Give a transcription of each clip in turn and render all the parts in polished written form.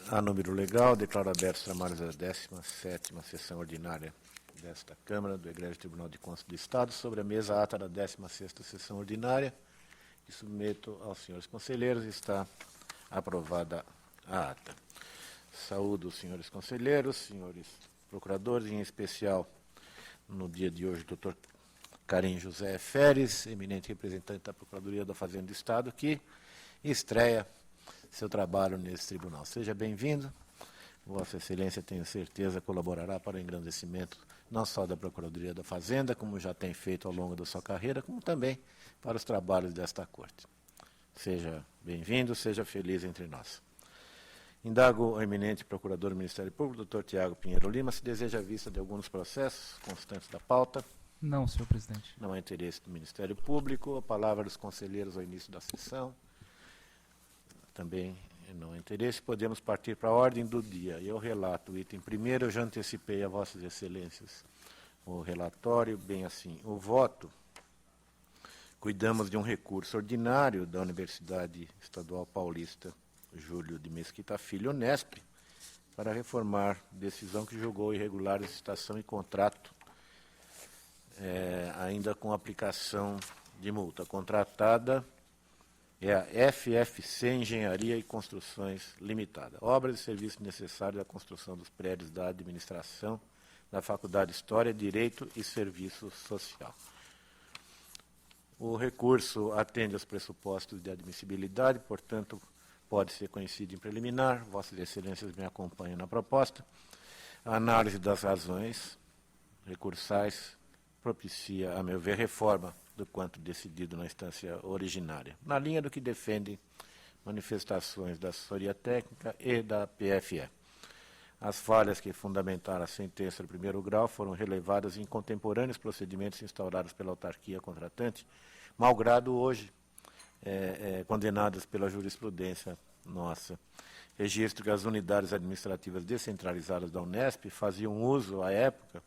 A número legal, declaro abertos os trabalhos da 17ª sessão ordinária desta Câmara do Egrégio Tribunal de Contas do Estado. Sobre a mesa, a ata da 16ª sessão ordinária, que submeto aos senhores conselheiros. Está aprovada a ata. Saúdo os senhores conselheiros, senhores procuradores, em especial, no dia de hoje, o doutor Carim José Feres, eminente representante da Procuradoria da Fazenda do Estado, que estreia seu trabalho nesse tribunal. Seja bem-vindo. Vossa Excelência, tenho certeza, colaborará para o engrandecimento não só da Procuradoria da Fazenda, como já tem feito ao longo da sua carreira, como também para os trabalhos desta Corte. Seja bem-vindo, seja feliz entre nós. Indago ao eminente Procurador do Ministério Público, Dr. Tiago Pinheiro Lima, se deseja a vista de alguns processos constantes da pauta. Não, senhor presidente. Não há interesse do Ministério Público. A palavra dos conselheiros ao início da sessão. Também não há interesse. Podemos partir para a ordem do dia. Eu relato o item primeiro, eu já antecipei a Vossas Excelências o relatório, bem assim, o voto. Cuidamos de um recurso ordinário da Universidade Estadual Paulista Júlio de Mesquita Filho, Unesp, para reformar decisão que julgou irregular licitação e contrato, ainda com aplicação de multa. Contratada é a FFC Engenharia e Construções Limitada. Obras e serviços necessários à construção dos prédios da administração da Faculdade de História, Direito e Serviço Social. O recurso atende aos pressupostos de admissibilidade, portanto, pode ser conhecido em preliminar. Vossas Excelências me acompanham na proposta. A análise das razões recursais propicia, a meu ver, reforma do quanto decidido na instância originária, na linha do que defendem manifestações da assessoria técnica e da PFE. As falhas que fundamentaram a sentença do primeiro grau foram relevadas em contemporâneos procedimentos instaurados pela autarquia contratante, malgrado hoje condenadas pela jurisprudência nossa. Registro que as unidades administrativas descentralizadas da Unesp faziam uso, à época,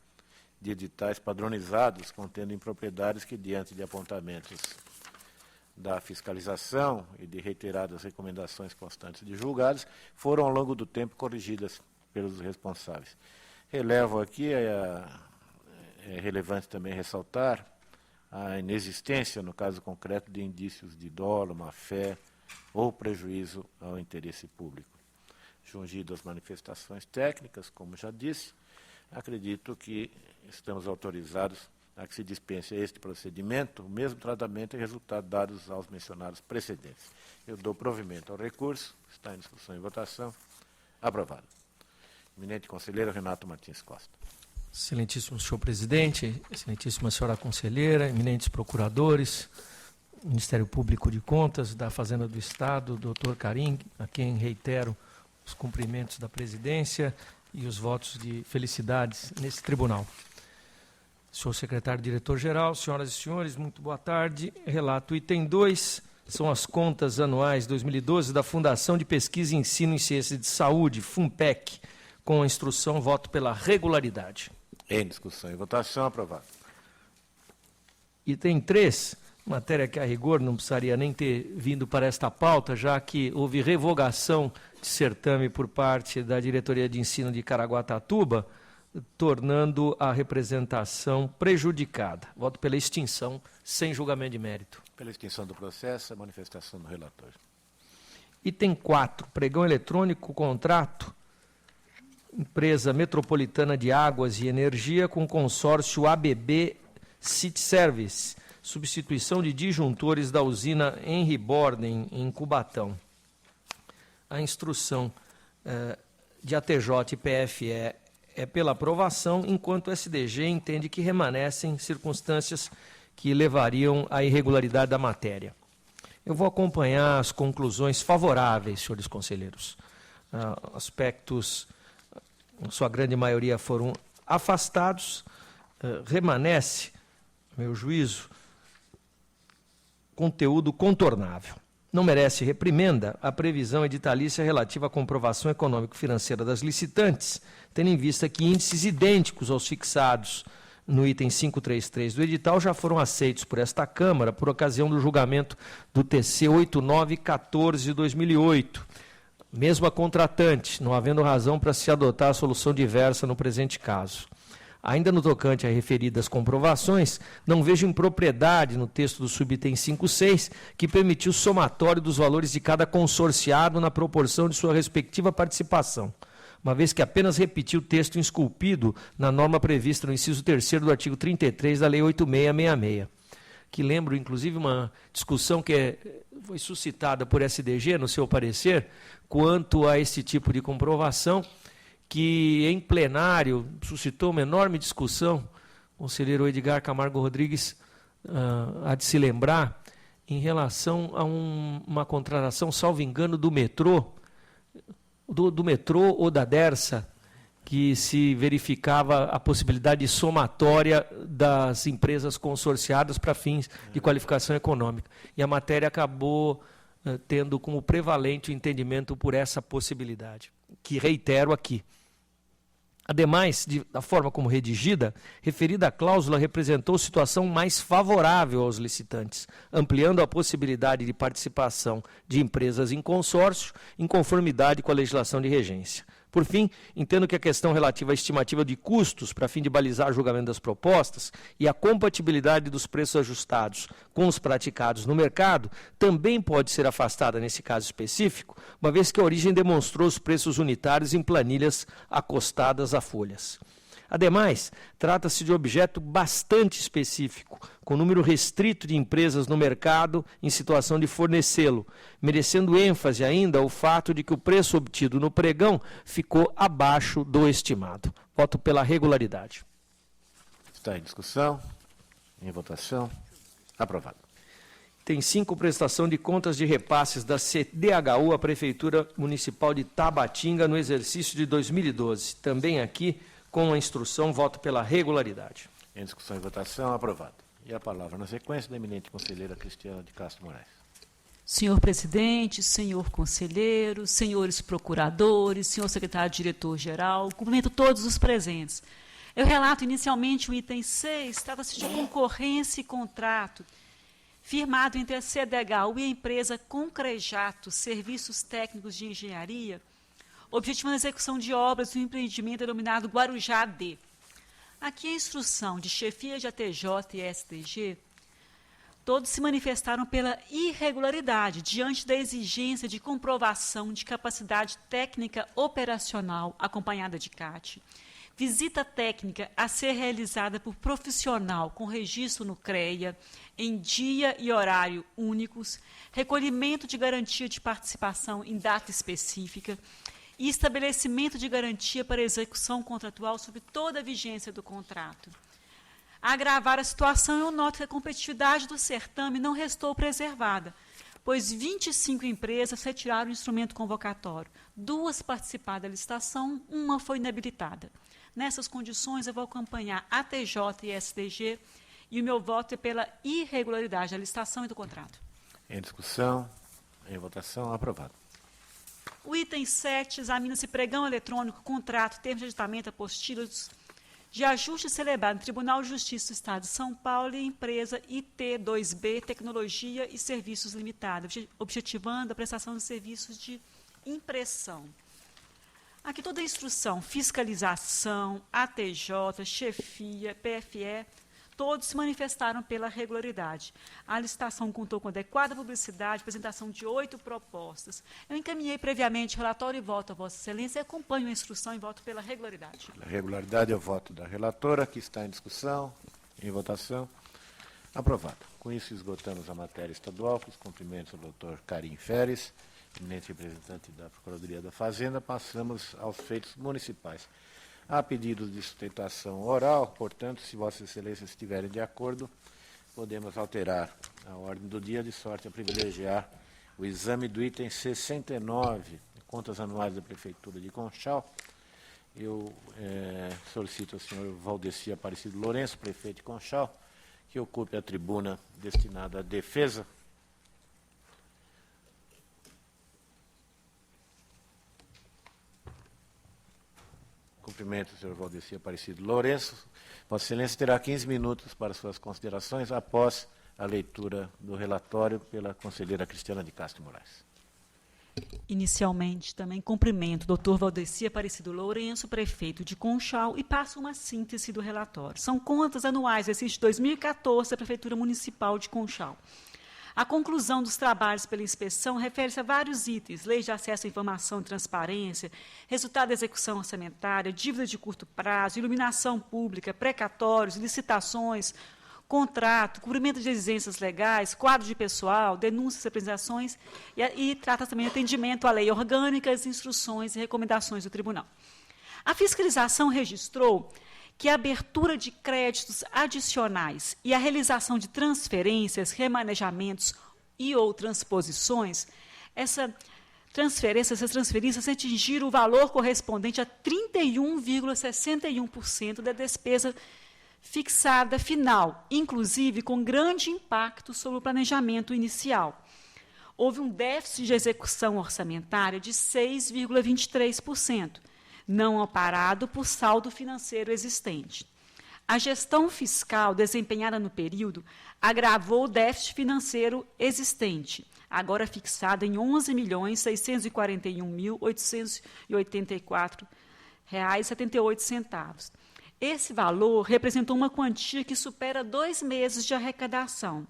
de editais padronizados contendo impropriedades que, diante de apontamentos da fiscalização e de reiteradas recomendações constantes de julgados, foram ao longo do tempo corrigidas pelos responsáveis. Relevo aqui, é relevante também ressaltar a inexistência, no caso concreto, de indícios de dolo, má-fé ou prejuízo ao interesse público. Jungido às manifestações técnicas, como já disse, acredito que estamos autorizados a que se dispense este procedimento, o mesmo tratamento e resultado dados aos mencionados precedentes. Eu dou provimento ao recurso, está em discussão e votação. Aprovado. Eminente conselheiro Renato Martins Costa. Excelentíssimo senhor presidente, excelentíssima senhora conselheira, eminentes procuradores, Ministério Público de Contas da Fazenda do Estado, doutor Carim, a quem reitero os cumprimentos da presidência e os votos de felicidades nesse tribunal. Senhor secretário-diretor-geral, senhoras e senhores, muito boa tarde. Relato item 2, são as contas anuais 2012 da Fundação de Pesquisa e Ensino em Ciências de Saúde, FUNPEC, com a instrução voto pela regularidade. Em discussão e votação, aprovado. Item 3, matéria que a rigor não precisaria nem ter vindo para esta pauta, já que houve revogação de certame por parte da Diretoria de Ensino de Caraguatatuba, tornando a representação prejudicada. Voto pela extinção, sem julgamento de mérito. Pela extinção do processo, a manifestação do relator. Item 4, pregão eletrônico, contrato, empresa metropolitana de águas e energia com consórcio ABB City Service, substituição de disjuntores da usina Henry Borden, em Cubatão. A instrução de ATJ e PFE é pela aprovação, enquanto o SDG entende que remanescem circunstâncias que levariam à irregularidade da matéria. Eu vou acompanhar as conclusões favoráveis, senhores conselheiros. Aspectos, em sua grande maioria, foram afastados. Remanesce, meu juízo, conteúdo contornável. Não merece reprimenda a previsão editalícia relativa à comprovação econômico-financeira das licitantes, tendo em vista que índices idênticos aos fixados no item 533 do edital já foram aceitos por esta Câmara por ocasião do julgamento do TC 8914 de 2008. mesmo a contratante, não havendo razão para se adotar a solução diversa no presente caso. Ainda no tocante a referidas comprovações, não vejo impropriedade no texto do subitem 5.6, que permitiu o somatório dos valores de cada consorciado na proporção de sua respectiva participação, uma vez que apenas repetiu o texto esculpido na norma prevista no inciso 3º do artigo 33 da Lei 8.666, que lembro, inclusive, uma discussão que foi suscitada por SDG, no seu parecer, quanto a esse tipo de comprovação, que em plenário suscitou uma enorme discussão, o conselheiro Edgar Camargo Rodrigues há de se lembrar, em relação a uma contratação, salvo engano, do metrô, do metrô ou da Dersa, que se verificava a possibilidade de somatória das empresas consorciadas para fins de qualificação econômica. E a matéria acabou tendo como prevalente o entendimento por essa possibilidade, que reitero aqui. Ademais, da forma como redigida, referida cláusula representou situação mais favorável aos licitantes, ampliando a possibilidade de participação de empresas em consórcio, em conformidade com a legislação de regência. Por fim, entendo que a questão relativa à estimativa de custos para fim de balizar o julgamento das propostas e a compatibilidade dos preços ajustados com os praticados no mercado também pode ser afastada nesse caso específico, uma vez que a origem demonstrou os preços unitários em planilhas acostadas a folhas. Ademais, trata-se de objeto bastante específico, com número restrito de empresas no mercado em situação de fornecê-lo, merecendo ênfase ainda o fato de que o preço obtido no pregão ficou abaixo do estimado. Voto pela regularidade. Está em discussão, em votação, aprovado. Tem 5, prestação de contas de repasses da CDHU à Prefeitura Municipal de Tabatinga no exercício de 2012. Também aqui, com a instrução, voto pela regularidade. Em discussão e votação, aprovado. E a palavra na sequência da eminente conselheira Cristiana de Castro Moraes. Senhor presidente, senhor conselheiro, senhores procuradores, senhor secretário-diretor-geral, cumprimento todos os presentes. Eu relato inicialmente o item 6, trata-se de concorrência e contrato firmado entre a CDHU e a empresa Concrejato Serviços Técnicos de Engenharia, objetivando a execução de obras do empreendimento denominado Guarujá D. Aqui a instrução de chefia de ATJ e SDG, todos se manifestaram pela irregularidade diante da exigência de comprovação de capacidade técnica operacional acompanhada de CAT, visita técnica a ser realizada por profissional com registro no CREA, em dia e horário únicos, recolhimento de garantia de participação em data específica, e estabelecimento de garantia para execução contratual sobre toda a vigência do contrato. A agravar a situação, eu noto que a competitividade do certame não restou preservada, pois 25 empresas retiraram o instrumento convocatório. 2 participaram da licitação, 1 foi inabilitada. Nessas condições, eu vou acompanhar a TJ e SDG, e o meu voto é pela irregularidade da licitação e do contrato. Em discussão, em votação, aprovado. O item 7 examina-se pregão eletrônico, contrato, termos de aditamento, apostilas de ajuste celebrado no Tribunal de Justiça do Estado de São Paulo e empresa IT2B Tecnologia e Serviços Limitada, objetivando a prestação de serviços de impressão. Aqui toda a instrução, fiscalização, ATJ, chefia, PFE, todos se manifestaram pela regularidade. A licitação contou com adequada publicidade, apresentação de 8 propostas. Eu encaminhei previamente relatório e voto a Vossa Excelência e acompanho a instrução e voto pela regularidade. Pela regularidade, é o voto da relatora, que está em discussão, em votação, aprovado. Com isso, esgotamos a matéria estadual, com os cumprimentos ao doutor Karim Feres, eminente representante da Procuradoria da Fazenda, passamos aos feitos municipais. Há pedidos de sustentação oral, portanto, se Vossas Excelências estiverem de acordo, podemos alterar a ordem do dia, de sorte a privilegiar o exame do item 69, contas anuais da Prefeitura de Conchal. Eu solicito ao senhor Valdeci Aparecido Lourenço, prefeito de Conchal, que ocupe a tribuna destinada à defesa. Cumprimento o senhor Valdeci Aparecido Lourenço. Vossa Excelência terá 15 minutos para suas considerações após a leitura do relatório pela conselheira Cristiana de Castro Moraes. Inicialmente, também cumprimento o Dr. Valdeci Aparecido Lourenço, prefeito de Conchal, e passo uma síntese do relatório. São contas anuais, exercício de 2014, da Prefeitura Municipal de Conchal. A conclusão dos trabalhos pela inspeção refere-se a vários itens: leis de acesso à informação e transparência, resultado da execução orçamentária, dívida de curto prazo, iluminação pública, precatórios, licitações, contrato, cumprimento de exigências legais, quadro de pessoal, denúncias e apresentações, e trata também de atendimento à lei orgânica, as instruções e recomendações do tribunal. A fiscalização registrou que a abertura de créditos adicionais e a realização de transferências, remanejamentos e ou transposições, essas transferências atingiram o valor correspondente a 31,61% da despesa fixada final, inclusive com grande impacto sobre o planejamento inicial. Houve um déficit de execução orçamentária de 6,23%, não amparado por saldo financeiro existente. A gestão fiscal desempenhada no período agravou o déficit financeiro existente, agora fixado em R$ 11.641.884,78. Esse valor representou uma quantia que supera 2 meses de arrecadação.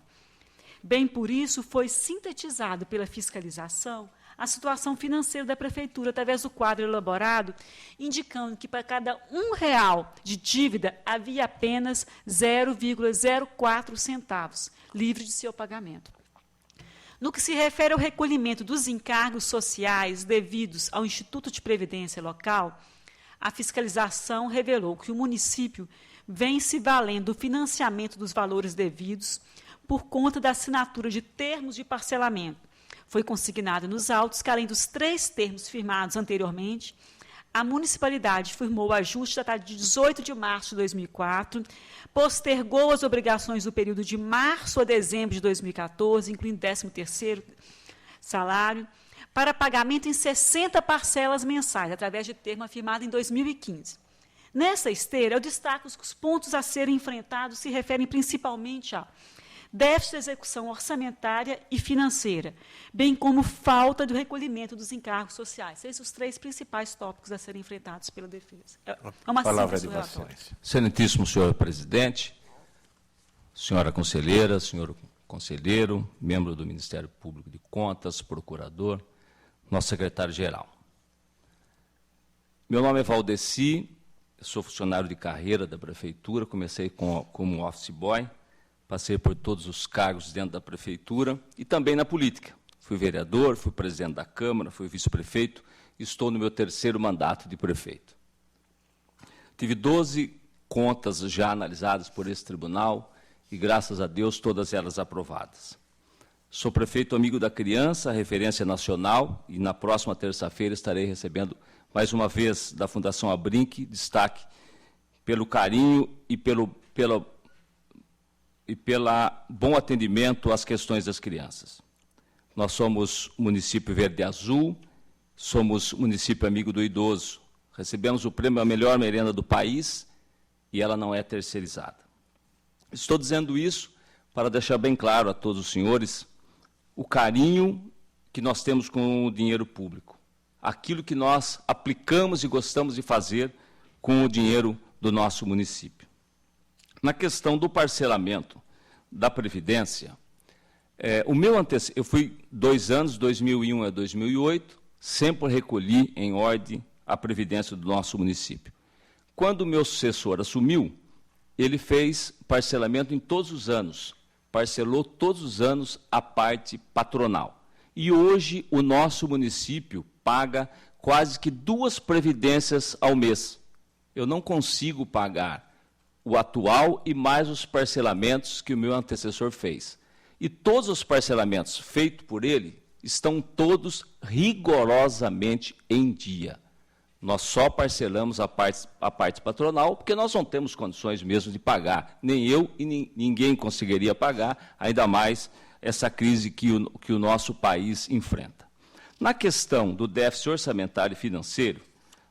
Bem por isso, foi sintetizado pela fiscalização a situação financeira da Prefeitura, através do quadro elaborado, indicando que para cada R$ 1 de dívida havia apenas 0,04 centavos, livre de seu pagamento. No que se refere ao recolhimento dos encargos sociais devidos ao Instituto de Previdência Local, a fiscalização revelou que o município vem se valendo do financiamento dos valores devidos por conta da assinatura de termos de parcelamento. Foi consignado nos autos que, além dos 3 termos firmados anteriormente, a municipalidade firmou o ajuste da data de 18 de março de 2004, postergou as obrigações do período de março a dezembro de 2014, incluindo 13º salário, para pagamento em 60 parcelas mensais, através de termo afirmado em 2015. Nessa esteira, eu destaco que os pontos a serem enfrentados se referem principalmente a déficit de execução orçamentária e financeira, bem como falta do recolhimento dos encargos sociais. Esses são os 3 principais tópicos a serem enfrentados pela defesa. É uma síntese do relatório. Excelentíssimo senhor presidente, senhora conselheira, senhor conselheiro, membro do Ministério Público de Contas, procurador, nosso secretário-geral. Meu nome é Valdeci, eu sou funcionário de carreira da Prefeitura, comecei como office boy, passei por todos os cargos dentro da Prefeitura e também na política. Fui vereador, fui presidente da Câmara, fui vice-prefeito e estou no meu 3º mandato de prefeito. Tive 12 contas já analisadas por esse tribunal e, graças a Deus, todas elas aprovadas. Sou prefeito amigo da criança, referência nacional, e na próxima terça-feira estarei recebendo mais uma vez da Fundação Abrinq destaque pelo carinho e pelo bom atendimento às questões das crianças. Nós somos município verde e azul, somos município amigo do idoso, recebemos o prêmio A Melhor Merenda do país e ela não é terceirizada. Estou dizendo isso para deixar bem claro a todos os senhores o carinho que nós temos com o dinheiro público, aquilo que nós aplicamos e gostamos de fazer com o dinheiro do nosso município. Na questão do parcelamento da Previdência, eu fui 2 anos, 2001 a 2008, sempre recolhi em ordem a Previdência do nosso município. Quando o meu sucessor assumiu, ele fez parcelamento em todos os anos, parcelou todos os anos a parte patronal. E hoje o nosso município paga quase que 2 previdências ao mês. Eu não consigo pagar o atual e mais os parcelamentos que o meu antecessor fez. E todos os parcelamentos feitos por ele estão todos rigorosamente em dia. Nós só parcelamos a parte patronal porque nós não temos condições mesmo de pagar. Nem eu e ninguém conseguiria pagar, ainda mais essa crise que o nosso país enfrenta. Na questão do déficit orçamentário e financeiro,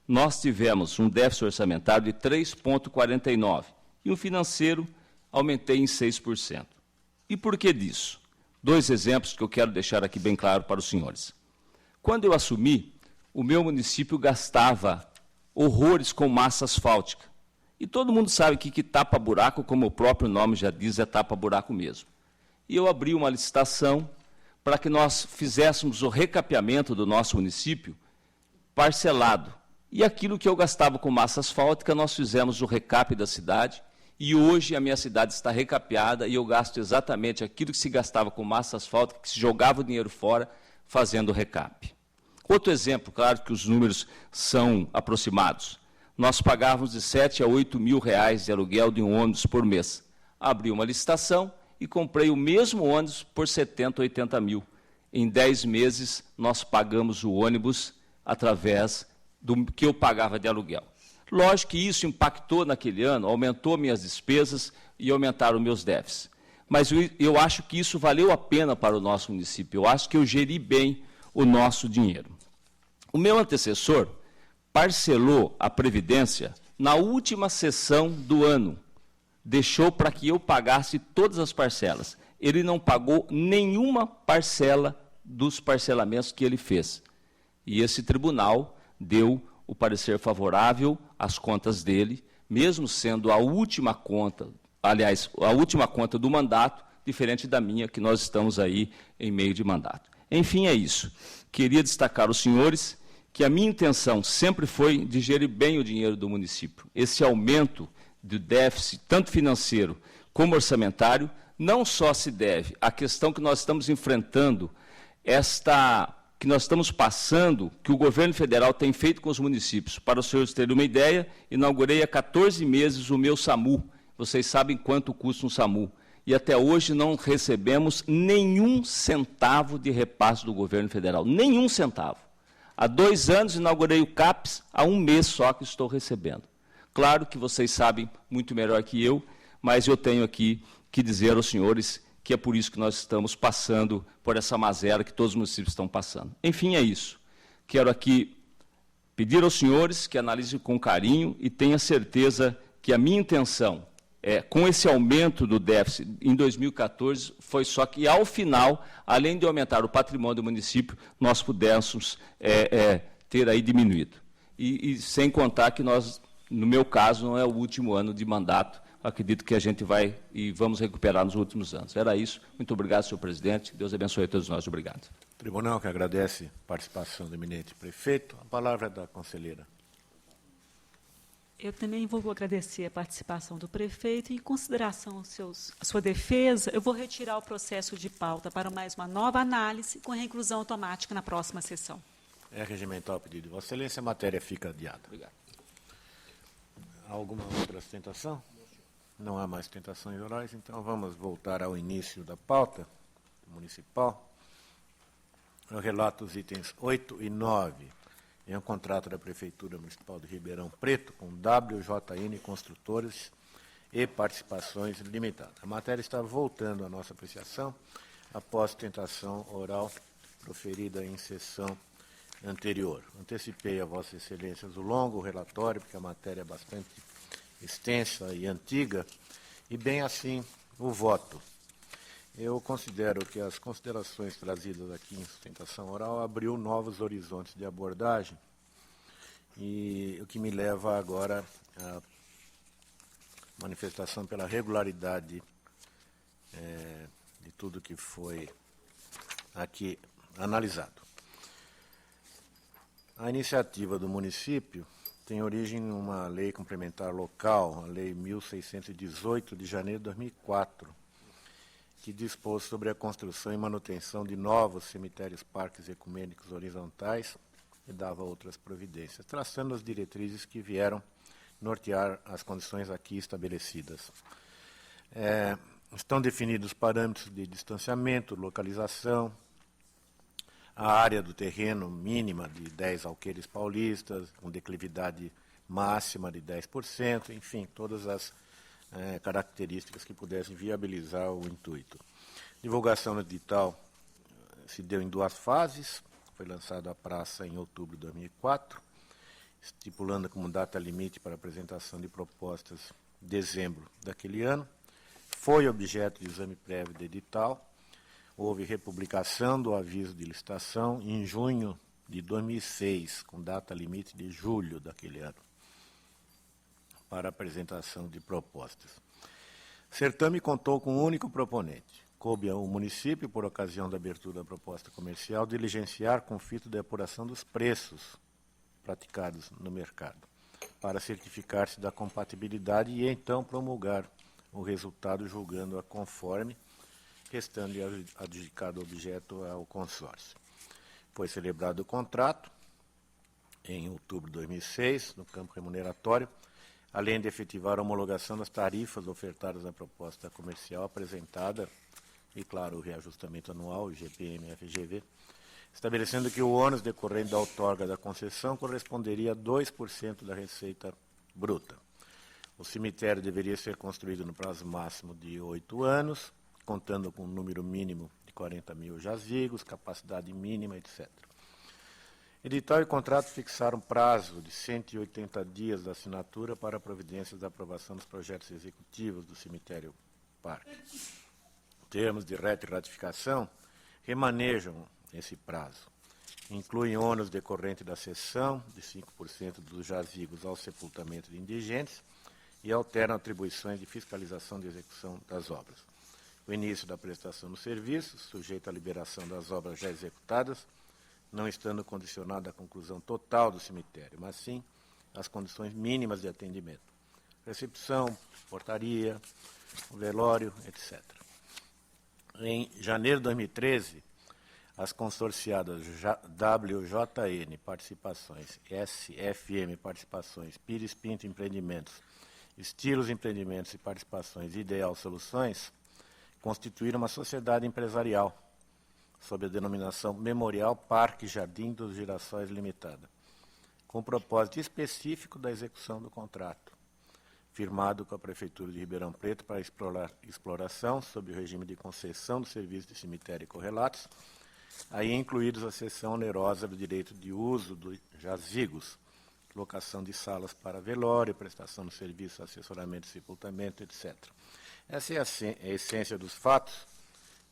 nós tivemos um déficit orçamentário de 3,49% e um financeiro aumentei em 6%. E por que disso? 2 exemplos que eu quero deixar aqui bem claro para os senhores. Quando eu assumi, o meu município gastava horrores com massa asfáltica. E todo mundo sabe que tapa-buraco, como o próprio nome já diz, é tapa-buraco mesmo. E eu abri uma licitação para que nós fizéssemos o recapeamento do nosso município parcelado. E aquilo que eu gastava com massa asfáltica, nós fizemos o recap da cidade, e hoje a minha cidade está recapeada e eu gasto exatamente aquilo que se gastava com massa asfáltica, que se jogava o dinheiro fora, fazendo o recap. Outro exemplo, claro que os números são aproximados. Nós pagávamos de 7 a 8 mil reais de aluguel de um ônibus por mês. Abri uma licitação e comprei o mesmo ônibus por 70, 80 mil. Em 10 meses, nós pagamos o ônibus através do que eu pagava de aluguel. Lógico que isso impactou naquele ano, aumentou minhas despesas e aumentaram meus déficits. Mas eu acho que isso valeu a pena para o nosso município. Eu acho que eu geri bem o nosso dinheiro. O meu antecessor parcelou a Previdência na última sessão do ano. Deixou para que eu pagasse todas as parcelas. Ele não pagou nenhuma parcela dos parcelamentos que ele fez. E esse tribunal deu o parecer favorável às contas dele, mesmo sendo a última conta, aliás, a última conta do mandato, diferente da minha, que nós estamos aí em meio de mandato. Enfim, é isso. Queria destacar aos senhores que a minha intenção sempre foi de gerir bem o dinheiro do município. Esse aumento do déficit, tanto financeiro como orçamentário, não só se deve à questão que nós estamos enfrentando, que nós estamos passando, que o governo federal tem feito com os municípios. Para os senhores terem uma ideia, inaugurei há 14 meses o meu SAMU. Vocês sabem quanto custa um SAMU. E até hoje não recebemos nenhum centavo de repasse do governo federal. Nenhum centavo. Há 2 anos inaugurei o CAPS, há 1 mês só que estou recebendo. Claro que vocês sabem muito melhor que eu, mas eu tenho aqui que dizer aos senhores que é por isso que nós estamos passando por essa mazela que todos os municípios estão passando. Enfim, é isso. Quero aqui pedir aos senhores que analisem com carinho e tenham certeza que a minha intenção, com esse aumento do déficit em 2014, foi só que, ao final, além de aumentar o patrimônio do município, nós pudéssemos ter aí diminuído. E sem contar que nós, no meu caso, não é o último ano de mandato, acredito que a gente vai e vamos recuperar nos últimos anos. Era isso. Muito obrigado, senhor presidente. Deus abençoe a todos nós. Obrigado. O tribunal que agradece a participação do eminente prefeito. A palavra é da conselheira. Eu também vou agradecer a participação do prefeito. Em consideração a sua defesa, eu vou retirar o processo de pauta para mais uma nova análise com reclusão automática na próxima sessão. É regimental o pedido de Vossa Excelência. A matéria fica adiada. Obrigado. Há alguma outra sustentação? Não há mais tentações orais, então vamos voltar ao início da pauta municipal. Eu relato os itens 8 e 9. Em um contrato da Prefeitura Municipal de Ribeirão Preto com WJN Construtores e Participações Limitada. A matéria está voltando à nossa apreciação após tentação oral proferida em sessão anterior. Antecipei a Vossa Excelências o longo relatório, porque a matéria é bastante extensa e antiga, e bem assim o voto. Eu considero que as considerações trazidas aqui em sustentação oral abriu novos horizontes de abordagem, e o que me leva agora à manifestação pela regularidade de tudo que foi aqui analisado. A iniciativa do município tem origem em uma lei complementar local, a Lei 1618 de janeiro de 2004, que dispôs sobre a construção e manutenção de novos cemitérios parques ecumênicos horizontais e dava outras providências, traçando as diretrizes que vieram nortear as condições aqui estabelecidas. Estão definidos parâmetros de distanciamento, localização, a área do terreno mínima de 10 alqueires paulistas, com declividade máxima de 10%, enfim, todas as características que pudessem viabilizar o intuito. Divulgação no edital se deu em 2 fases, foi lançada a praça em outubro de 2004, estipulando como data limite para apresentação de propostas dezembro daquele ano. Foi objeto de exame prévio de edital. Houve republicação do aviso de licitação em junho de 2006, com data limite de julho daquele ano, para apresentação de propostas. O certame contou com um único proponente. Coube ao município, por ocasião da abertura da proposta comercial, diligenciar conflito de apuração dos preços praticados no mercado, para certificar-se da compatibilidade e então promulgar o resultado julgando-a conforme, restando adjudicado o objeto ao consórcio. Foi celebrado o contrato em outubro de 2006, no campo remuneratório, além de efetivar a homologação das tarifas ofertadas na proposta comercial apresentada, e, claro, o reajustamento anual, o GPM-FGV, estabelecendo que o ônus decorrente da outorga da concessão corresponderia a 2% da receita bruta. O cemitério deveria ser construído no prazo máximo de 8 anos, contando com um número mínimo de 40 mil jazigos, capacidade mínima, etc. Edital e contrato fixaram prazo de 180 dias da assinatura para providências da aprovação dos projetos executivos do cemitério parque. Termos de ratificação remanejam esse prazo. Incluem ônus decorrente da cessão de 5% dos jazigos ao sepultamento de indigentes e alternam atribuições de fiscalização de execução das obras. O início da prestação dos serviços, sujeito à liberação das obras já executadas, não estando condicionado à conclusão total do cemitério, mas sim às condições mínimas de atendimento. Recepção, portaria, velório, etc. Em janeiro de 2013, as consorciadas WJN Participações, SFM Participações, Pires Pinto Empreendimentos, Estilos Empreendimentos e Participações e Ideal Soluções constituíram uma sociedade empresarial sob a denominação Memorial Parque Jardim dos Girassóis Limitada, com propósito específico da execução do contrato, firmado com a Prefeitura de Ribeirão Preto para exploração sob o regime de concessão do serviço de cemitério e correlatos, aí incluídos a cessão onerosa do direito de uso dos jazigos, locação de salas para velório, prestação de serviço, assessoramento e sepultamento, etc. Essa é a essência dos fatos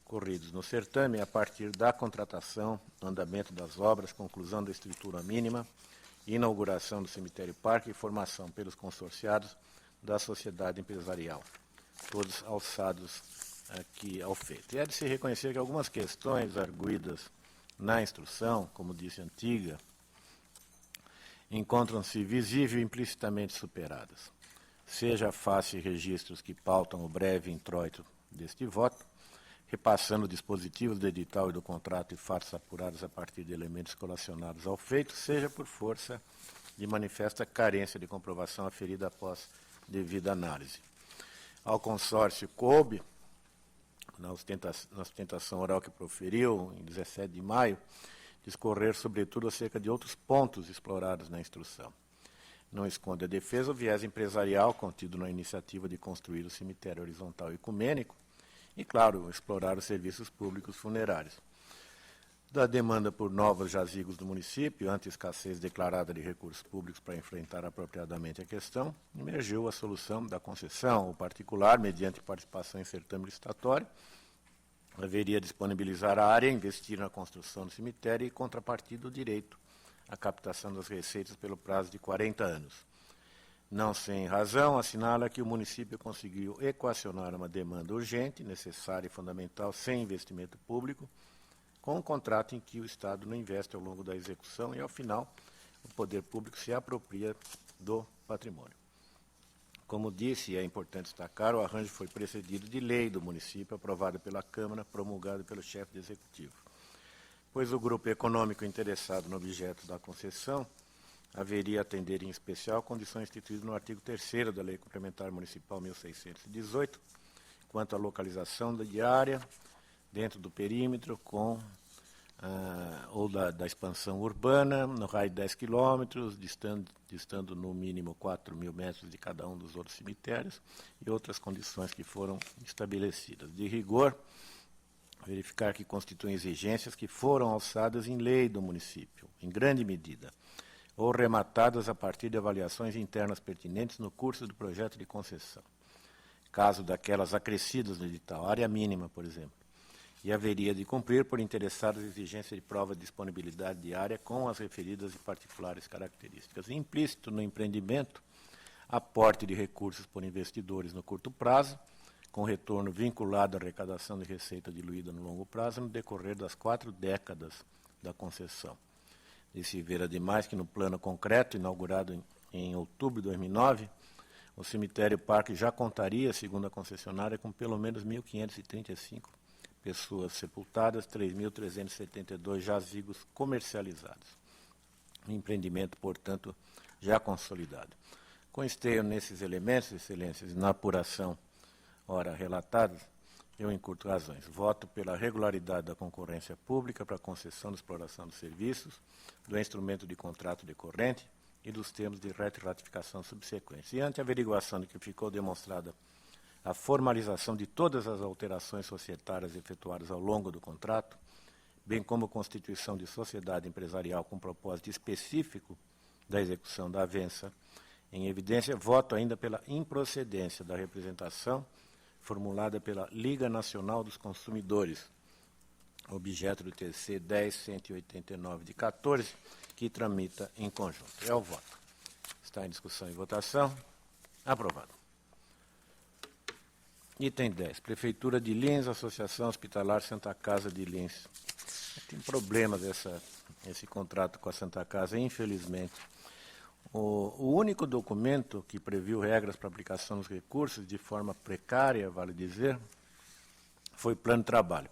corridos no certame a partir da contratação, andamento das obras, conclusão da estrutura mínima, inauguração do cemitério parque e formação pelos consorciados da sociedade empresarial, todos alçados aqui ao feito. E é de se reconhecer que algumas questões arguidas na instrução, como disse a antiga, encontram-se visível e implicitamente superadas. Seja face registros que pautam o breve introito deste voto, repassando dispositivos do edital e do contrato e fatos apurados a partir de elementos colacionados ao feito, seja por força de manifesta carência de comprovação aferida após devida análise. Ao consórcio coube, na sustentação oral que proferiu, em 17 de maio, discorrer, sobretudo, acerca de outros pontos explorados na instrução. Não esconde a defesa o viés empresarial contido na iniciativa de construir o cemitério horizontal ecumênico e, claro, explorar os serviços públicos funerários. Da demanda por novos jazigos do município, ante a escassez declarada de recursos públicos para enfrentar apropriadamente a questão, emergiu a solução da concessão. O particular, mediante participação em certame licitatório, haveria disponibilizar a área, investir na construção do cemitério e, contrapartida, o direito à captação das receitas pelo prazo de 40 anos. Não sem razão, assinala que o município conseguiu equacionar uma demanda urgente, necessária e fundamental, sem investimento público, com um contrato em que o Estado não investe ao longo da execução e, ao final, o poder público se apropria do patrimônio. Como disse, e é importante destacar, o arranjo foi precedido de lei do município, aprovada pela Câmara, promulgada pelo chefe de executivo. Pois o grupo econômico interessado no objeto da concessão haveria atender em especial condições instituídas no artigo 3º da Lei Complementar Municipal 1618, quanto à localização da área dentro do perímetro ou da expansão urbana, no raio de 10 quilômetros, distando no mínimo 4.000 metros de cada um dos outros cemitérios, e outras condições que foram estabelecidas. De rigor, verificar que constituem exigências que foram alçadas em lei do município, em grande medida, ou rematadas a partir de avaliações internas pertinentes no curso do projeto de concessão. Caso daquelas acrescidas no edital, área mínima, por exemplo, e haveria de cumprir por interessados exigência de prova de disponibilidade diária com as referidas e particulares características. Implícito no empreendimento, aporte de recursos por investidores no curto prazo, com retorno vinculado à arrecadação de receita diluída no longo prazo no decorrer das 4 décadas da concessão. De se ver, ademais, que no plano concreto, inaugurado em outubro de 2009, o cemitério parque já contaria, segundo a concessionária, com pelo menos 1.535 pessoas sepultadas, 3.372 jazigos comercializados. Um empreendimento, portanto, já consolidado. Com esteio nesses elementos, excelências, na apuração ora relatadas, eu encurto razões. Voto pela regularidade da concorrência pública para a concessão de exploração dos serviços, do instrumento de contrato decorrente e dos termos de ratificação subsequentes. E ante a averiguação de que ficou demonstrada a formalização de todas as alterações societárias efetuadas ao longo do contrato, bem como a constituição de sociedade empresarial com propósito específico da execução da avença, em evidência, voto ainda pela improcedência da representação formulada pela Liga Nacional dos Consumidores, objeto do TC 10.189 de 14, que tramita em conjunto. É o voto. Está em discussão e votação. Aprovado. Item 10. Prefeitura de Lins, Associação Hospitalar Santa Casa de Lins. Tem problemas esse contrato com a Santa Casa, infelizmente. O único documento que previu regras para aplicação dos recursos de forma precária, vale dizer, foi o plano de trabalho.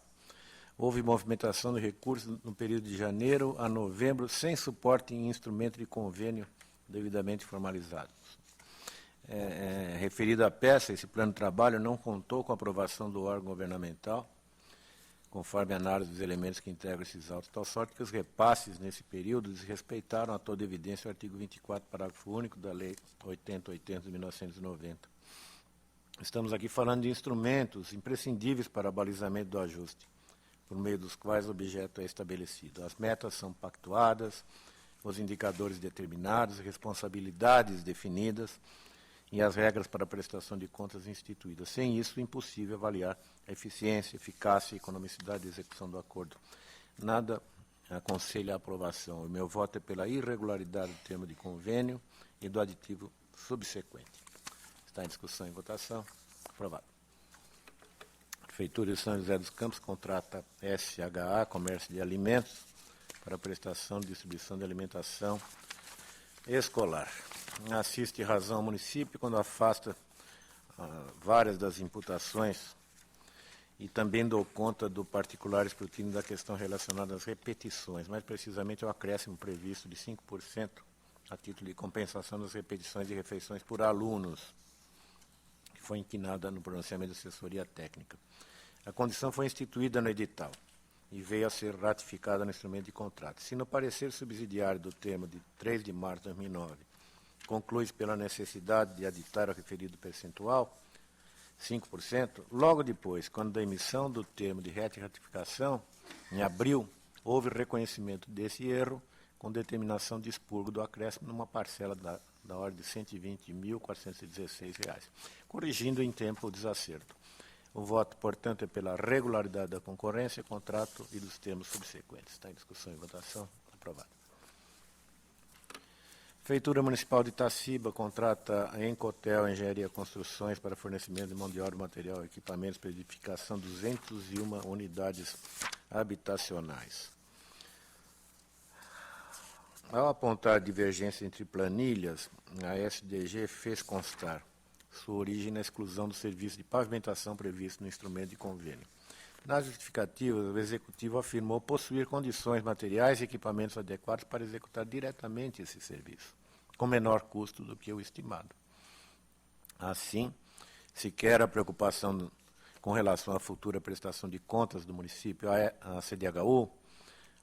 Houve movimentação de recursos no período de janeiro a novembro, sem suporte em instrumento de convênio devidamente formalizado. Referido à peça, esse plano de trabalho não contou com a aprovação do órgão governamental, conforme a análise dos elementos que integram esses autos, de tal sorte que os repasses nesse período desrespeitaram a toda evidência o artigo 24, parágrafo único da Lei 8080 de 1990. Estamos aqui falando de instrumentos imprescindíveis para o balizamento do ajuste, por meio dos quais o objeto é estabelecido. As metas são pactuadas, os indicadores determinados, responsabilidades definidas e as regras para a prestação de contas instituídas. Sem isso, é impossível avaliar a eficiência, eficácia e economicidade da execução do acordo. Nada aconselha a aprovação. O meu voto é pela irregularidade do termo de convênio e do aditivo subsequente. Está em discussão e votação. Aprovado. Prefeitura de São José dos Campos contrata SHA, Comércio de Alimentos, para prestação de distribuição de alimentação escolar. Assiste razão ao município quando afasta várias das imputações e também dou conta do particular escrutínio da questão relacionada às repetições, mais precisamente o acréscimo previsto de 5% a título de compensação das repetições de refeições por alunos, que foi inquinada no pronunciamento da assessoria técnica. A condição foi instituída no edital e veio a ser ratificada no instrumento de contrato. Se no parecer subsidiário do termo de 3 de março de 2009 conclui-se pela necessidade de aditar o referido percentual, 5%, logo depois, quando da emissão do termo de retificação, em abril, houve reconhecimento desse erro com determinação de expurgo do acréscimo numa parcela da ordem de R$ 120.416, corrigindo em tempo o desacerto. O voto, portanto, é pela regularidade da concorrência, contrato e dos termos subsequentes. Está em discussão e votação. Aprovado. Prefeitura Municipal de Itaciba contrata a Encotel Engenharia Construções para fornecimento de mão de obra, material e equipamentos para edificação 201 unidades habitacionais. Ao apontar divergência entre planilhas, a SDG fez constar sua origem na exclusão do serviço de pavimentação previsto no instrumento de convênio. Nas justificativas, o Executivo afirmou possuir condições materiais e equipamentos adequados para executar diretamente esse serviço, com menor custo do que o estimado. Assim, sequer a preocupação com relação à futura prestação de contas do município, a CDHU,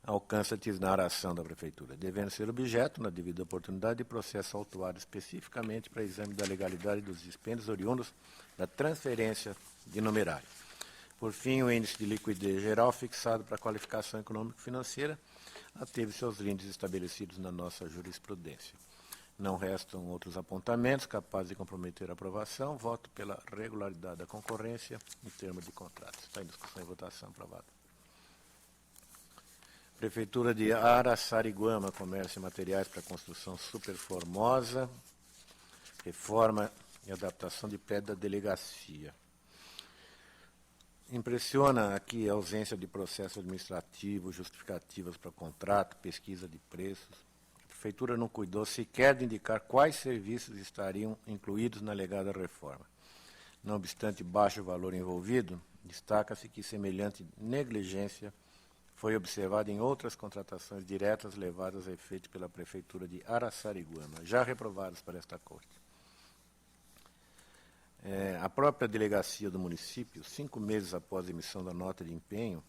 alcança tisnar a ação da Prefeitura, devendo ser objeto, na devida oportunidade, de processo autuado especificamente para exame da legalidade dos dispêndios oriundos da transferência de numerário. Por fim, o índice de liquidez geral fixado para a qualificação econômico-financeira ateve seus limites estabelecidos na nossa jurisprudência. Não restam outros apontamentos capazes de comprometer a aprovação. Voto pela regularidade da concorrência em termos de contrato. Está em discussão e votação. Aprovado. Prefeitura de Araçariguama, Comércio e Materiais para Construção Super Formosa, reforma e adaptação de prédio da delegacia. Impressiona aqui a ausência de processo administrativo, justificativas para contrato, pesquisa de preços. A Prefeitura não cuidou sequer de indicar quais serviços estariam incluídos na alegada reforma. Não obstante baixo valor envolvido, destaca-se que semelhante negligência foi observada em outras contratações diretas levadas a efeito pela Prefeitura de Araçariguama, já reprovadas para esta Corte. A própria delegacia do município, 5 meses após a emissão da nota de empenho,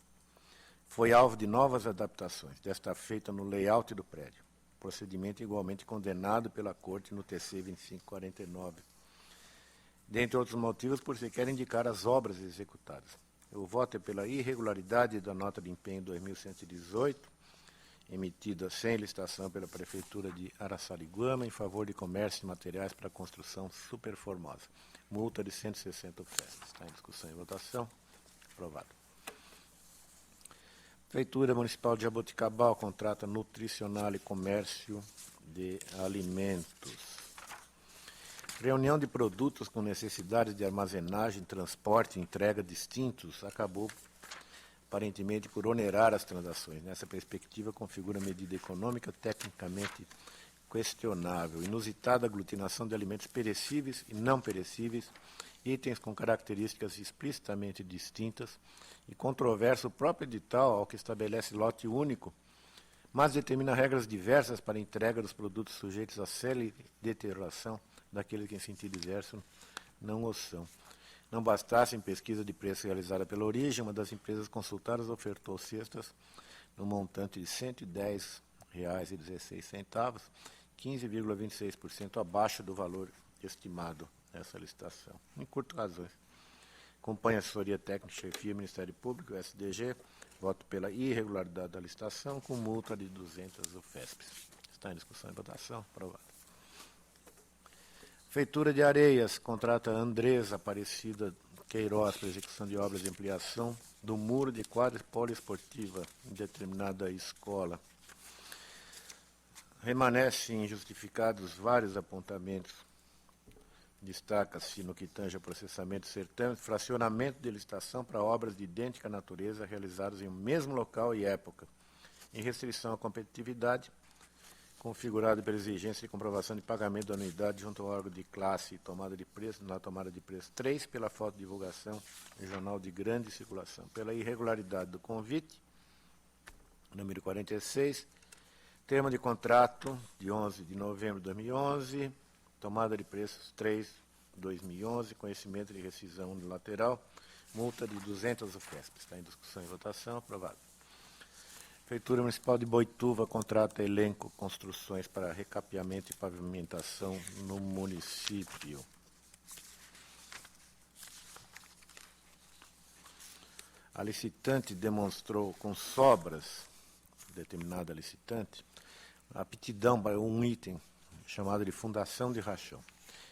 foi alvo de novas adaptações, desta feita no layout do prédio, procedimento igualmente condenado pela Corte no TC 2549, dentre outros motivos por sequer indicar as obras executadas. O voto é pela irregularidade da nota de empenho 2118, emitida sem licitação pela Prefeitura de Araçariguama em favor de comércio e materiais para construção Super Formosa. Multa de 160 UFESP. Está em discussão e votação. Aprovado. Prefeitura Municipal de Jaboticabal contrata nutricional e comércio de alimentos. Reunião de produtos com necessidades de armazenagem, transporte e entrega distintos acabou aparentemente por onerar as transações. Nessa perspectiva, configura medida econômica tecnicamente questionável, inusitada aglutinação de alimentos perecíveis e não perecíveis, itens com características explicitamente distintas, e controverso o próprio edital ao que estabelece lote único, mas determina regras diversas para a entrega dos produtos sujeitos à deterioração daqueles que, em sentido diverso, não o são. Não bastasse, em pesquisa de preço realizada pela Origem, uma das empresas consultadas ofertou cestas no montante de R$ 110,16, 15,26% abaixo do valor estimado nessa licitação. Em curto, razões. Acompanha a assessoria técnica, chefia, Ministério Público, SDG, voto pela irregularidade da licitação, com multa de 200 UFESP. Está em discussão e votação. Aprovado. Prefeitura de Areias contrata Andresa Aparecida Queiroz para execução de obras de ampliação do muro de quadra poliesportiva em determinada escola. Remanescem injustificados vários apontamentos. Destaca-se, no que tange ao processamento do certame, fracionamento de licitação para obras de idêntica natureza realizadas em um mesmo local e época, em restrição à competitividade, configurado pela exigência de comprovação de pagamento da anuidade junto ao órgão de classe e tomada de preço, na tomada de preço 3, pela falta de divulgação em jornal de grande circulação, pela irregularidade do convite, número 46, termo de contrato de 11 de novembro de 2011, tomada de preços 3 de 2011, conhecimento de rescisão unilateral, multa de 200 UFESP. Está em discussão e votação. Aprovado. Prefeitura Municipal de Boituva contrata elenco construções para recapeamento e pavimentação no município. A licitante demonstrou com sobras, determinada licitante, aptidão para um item chamado de fundação de rachão,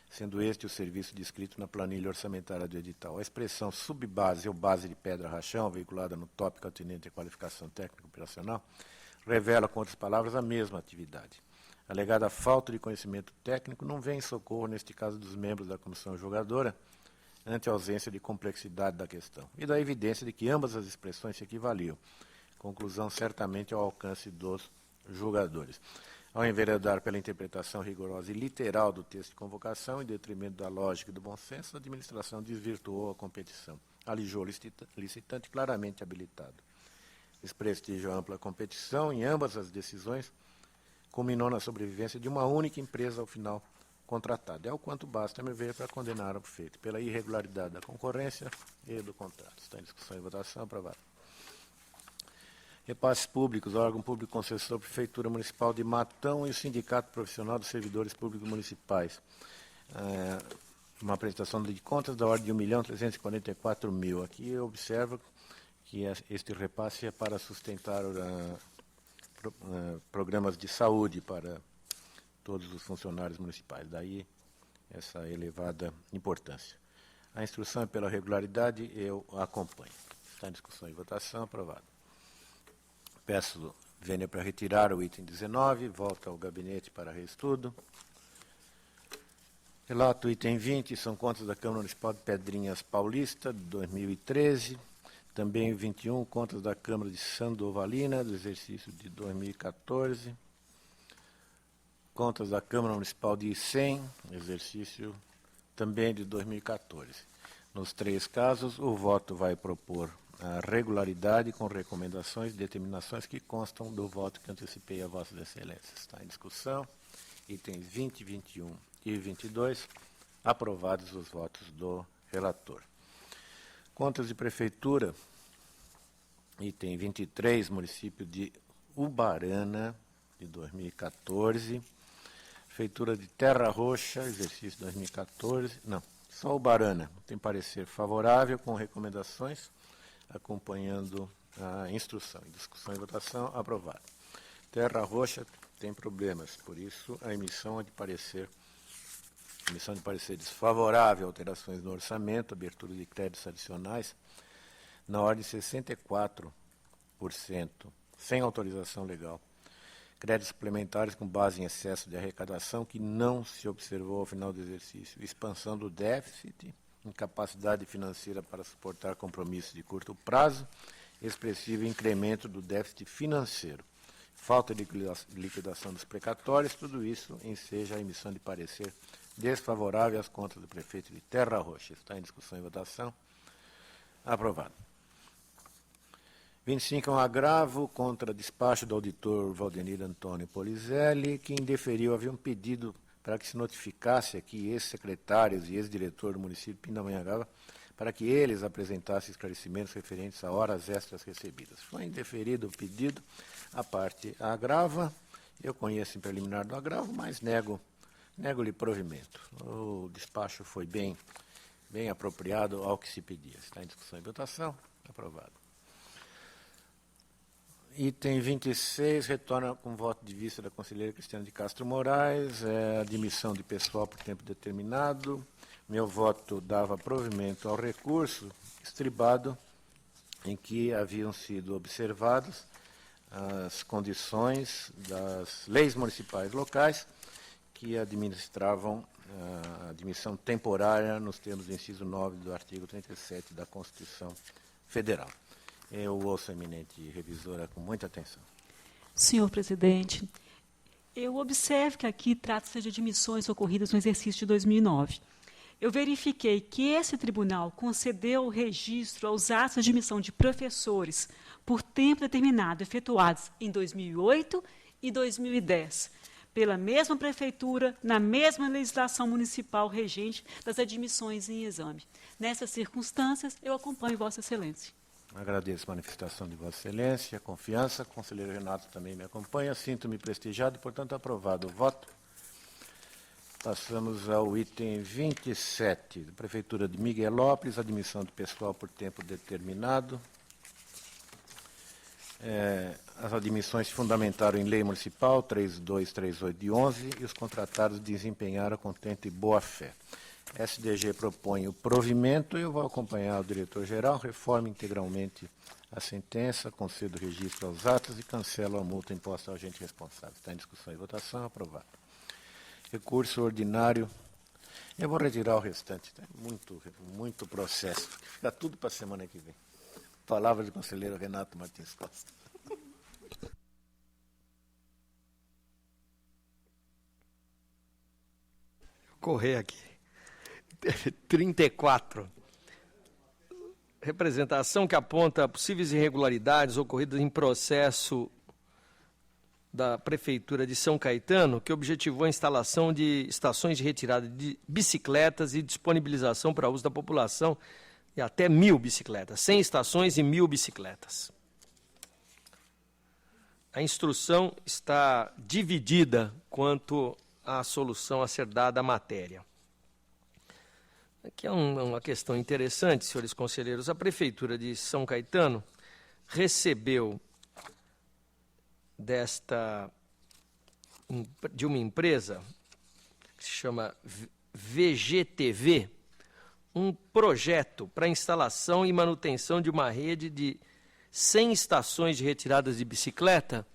sendo este o serviço descrito na planilha orçamentária do edital. A expressão subbase ou base de pedra rachão, veiculada no tópico atinente à qualificação técnica operacional, revela, com outras palavras, a mesma atividade. A alegada falta de conhecimento técnico não vem em socorro, neste caso, dos membros da comissão julgadora, ante a ausência de complexidade da questão, e da evidência de que ambas as expressões se equivaliam. Conclusão certamente ao alcance dos julgadores. Ao enveredar pela interpretação rigorosa e literal do texto de convocação, em detrimento da lógica e do bom senso, a administração desvirtuou a competição. Alijou o licitante claramente habilitado. Desprestígio à ampla competição em ambas as decisões, culminou na sobrevivência de uma única empresa ao final contratada. É o quanto basta, a meu ver, para condenar o feito pela irregularidade da concorrência e do contrato. Está em discussão e votação. Aprovado. Repasses públicos, órgão público concessor, Prefeitura Municipal de Matão e o Sindicato Profissional dos Servidores Públicos Municipais. Uma apresentação de contas da ordem de R$ 1.344.000. Aqui eu observo que este repasse é para sustentar programas de saúde para todos os funcionários municipais. Daí essa elevada importância. A instrução é pela regularidade, eu acompanho. Está em discussão e votação, aprovado. Peço vênia para retirar o item 19, volta ao gabinete para reestudo. Relato item 20, são contas da Câmara Municipal de Pedrinhas Paulista, de 2013. Também o 21, contas da Câmara de Sandovalina, do exercício de 2014. Contas da Câmara Municipal de Icém, exercício também de 2014. Nos 3 casos, o voto vai propor a regularidade com recomendações e determinações que constam do voto que antecipei a Vossas Excelências. Está em discussão. Itens 20, 21 e 22, aprovados os votos do relator. Contas de Prefeitura, item 23, município de Ubarana, de 2014. Prefeitura de Terra Roxa, exercício 2014. Não, só Ubarana. Tem parecer favorável com recomendações, acompanhando a instrução. Em discussão e votação, aprovado. Terra Roxa tem problemas, por isso a emissão de parecer desfavorável, alterações no orçamento, abertura de créditos adicionais, na ordem de 64%, sem autorização legal. Créditos suplementares com base em excesso de arrecadação que não se observou ao final do exercício. Expansão do déficit, incapacidade financeira para suportar compromissos de curto prazo, expressivo incremento do déficit financeiro. Falta de liquidação dos precatórios, tudo isso enseja a emissão de parecer desfavorável às contas do prefeito de Terra Roxa. Está em discussão e votação. Aprovado. 25 é um agravo contra despacho do auditor Valdenir Antônio Polizelli, que indeferiu, havia um pedido para que se notificasse aqui ex-secretários e ex-diretor do município de Pindamonhangaba, para que eles apresentassem esclarecimentos referentes a horas extras recebidas. Foi indeferido o pedido, a parte agrava, eu conheço em preliminar do agravo, mas nego-lhe provimento. O despacho foi bem apropriado ao que se pedia. Está em discussão e votação, aprovado. Item 26, retorna com voto de vista da conselheira Cristiana de Castro Moraes, admissão de pessoal por tempo determinado. Meu voto dava provimento ao recurso estribado em que haviam sido observadas as condições das leis municipais locais que administravam a admissão temporária nos termos do inciso 9 do artigo 37 da Constituição Federal. Eu ouço a eminente revisora com muita atenção. Senhor presidente, eu observo que aqui trata-se de admissões ocorridas no exercício de 2009. Eu verifiquei que esse tribunal concedeu o registro aos atos de admissão de professores por tempo determinado, efetuados em 2008 e 2010, pela mesma prefeitura, na mesma legislação municipal regente das admissões em exame. Nessas circunstâncias, eu acompanho Vossa Excelência. Agradeço a manifestação de Vossa Excelência, a confiança. O conselheiro Renato também me acompanha. Sinto-me prestigiado e, portanto, aprovado o voto. Passamos ao item 27, da Prefeitura de Miguelópolis, admissão de pessoal por tempo determinado. As admissões se fundamentaram em Lei Municipal 3238 de 11 e os contratados desempenharam contente e boa-fé. SDG propõe o provimento, eu vou acompanhar o diretor-geral, reformo integralmente a sentença, concedo registro aos atos e cancelo a multa imposta ao agente responsável. Está em discussão e votação, aprovado. Recurso ordinário, eu vou retirar o restante, tá? Muito processo, fica tudo para a semana que vem. Palavra do conselheiro Renato Martins Costa. Correr aqui. 34. Representação que aponta possíveis irregularidades ocorridas em processo da Prefeitura de São Caetano, que objetivou a instalação de estações de retirada de bicicletas e disponibilização para uso da população de até 1.000 bicicletas, 100 estações e 1.000 bicicletas. A instrução está dividida quanto à solução a ser dada à matéria. Aqui é uma questão interessante, senhores conselheiros. A Prefeitura de São Caetano recebeu desta de uma empresa que se chama VGTV, um projeto para instalação e manutenção de uma rede de 100 estações de retiradas de bicicleta,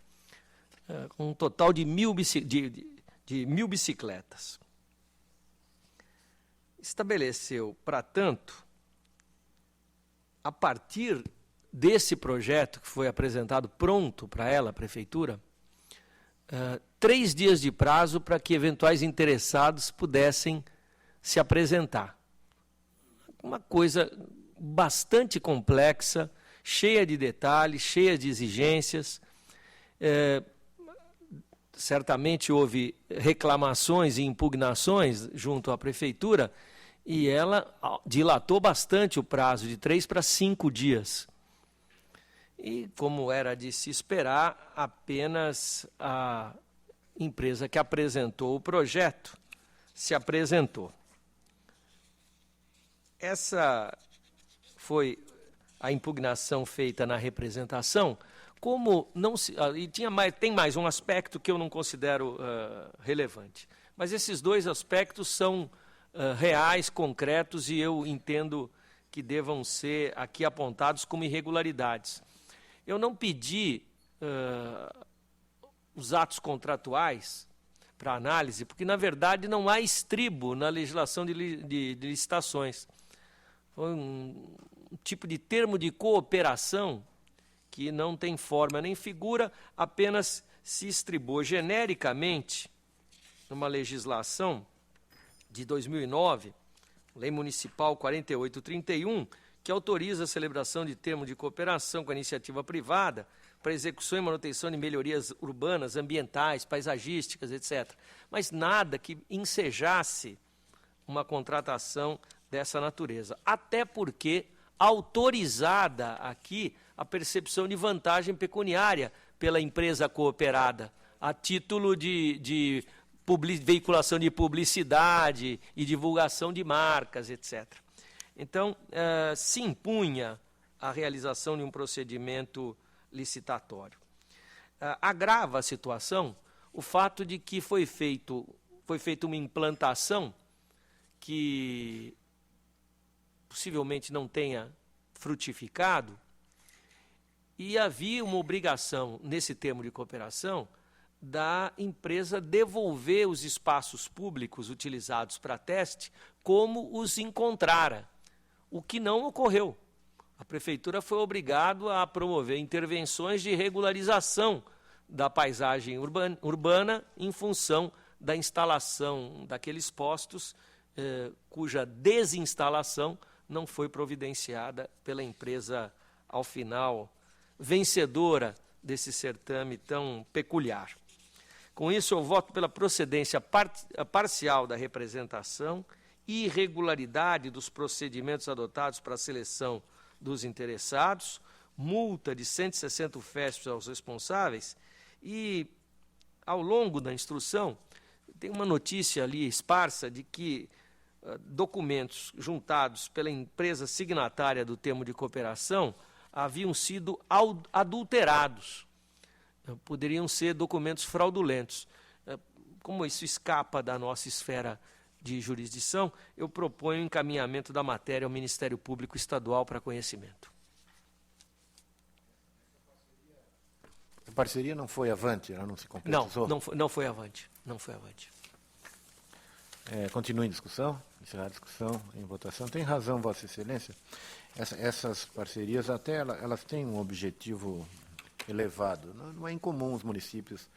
com um total de 1.000 bicicletas. Estabeleceu, para tanto, a partir desse projeto que foi apresentado pronto para ela, a Prefeitura, 3 dias de prazo para que eventuais interessados pudessem se apresentar. Uma coisa bastante complexa, cheia de detalhes, cheia de exigências. Certamente houve reclamações e impugnações junto à Prefeitura, e ela dilatou bastante o prazo, de 3 para 5 dias. E, como era de se esperar, apenas a empresa que apresentou o projeto se apresentou. Essa foi a impugnação feita na representação. Como não se, e tem mais um aspecto que eu não considero relevante. Mas esses 2 aspectos são reais, concretos, e eu entendo que devam ser aqui apontados como irregularidades. Eu não pedi os atos contratuais para análise, porque, na verdade, não há estribo na legislação de licitações. Foi um tipo de termo de cooperação que não tem forma nem figura, apenas se estribou genericamente numa legislação de 2009, Lei Municipal 4831, que autoriza a celebração de termo de cooperação com a iniciativa privada para execução e manutenção de melhorias urbanas, ambientais, paisagísticas, etc. Mas nada que ensejasse uma contratação dessa natureza. Até porque autorizada aqui a percepção de vantagem pecuniária pela empresa cooperada, a título de veiculação de publicidade e divulgação de marcas, etc. Então, se impunha a realização de um procedimento licitatório. Agrava a situação o fato de que foi feita uma implantação que possivelmente não tenha frutificado, e havia uma obrigação, nesse termo de cooperação, da empresa devolver os espaços públicos utilizados para teste como os encontrara, o que não ocorreu. A Prefeitura foi obrigada a promover intervenções de regularização da paisagem urbana em função da instalação daqueles postos, cuja desinstalação não foi providenciada pela empresa, ao final, vencedora desse certame tão peculiar. Com isso, eu voto pela procedência parcial da representação e irregularidade dos procedimentos adotados para a seleção dos interessados, multa de 160 UFESP aos responsáveis, e, ao longo da instrução, tem uma notícia ali esparsa de que documentos juntados pela empresa signatária do termo de cooperação haviam sido adulterados. Poderiam ser documentos fraudulentos. Como isso escapa da nossa esfera de jurisdição, eu proponho o encaminhamento da matéria ao Ministério Público Estadual para conhecimento. A parceria não foi avante, ela não se concretizou? Não foi avante. Não foi avante. Continua em discussão, encerrar a discussão, em votação. Tem razão, Vossa Excelência. Essas parcerias, até elas têm um objetivo elevado. Não é incomum os municípios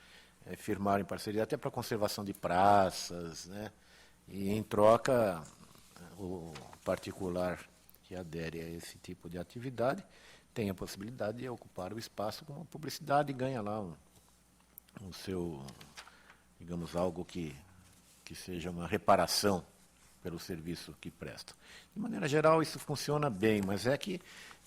firmarem parceria, até para conservação de praças, né? E, em troca, o particular que adere a esse tipo de atividade tem a possibilidade de ocupar o espaço com uma publicidade e ganha lá o seu, digamos, algo que seja uma reparação pelo serviço que presta. De maneira geral, isso funciona bem, mas é que,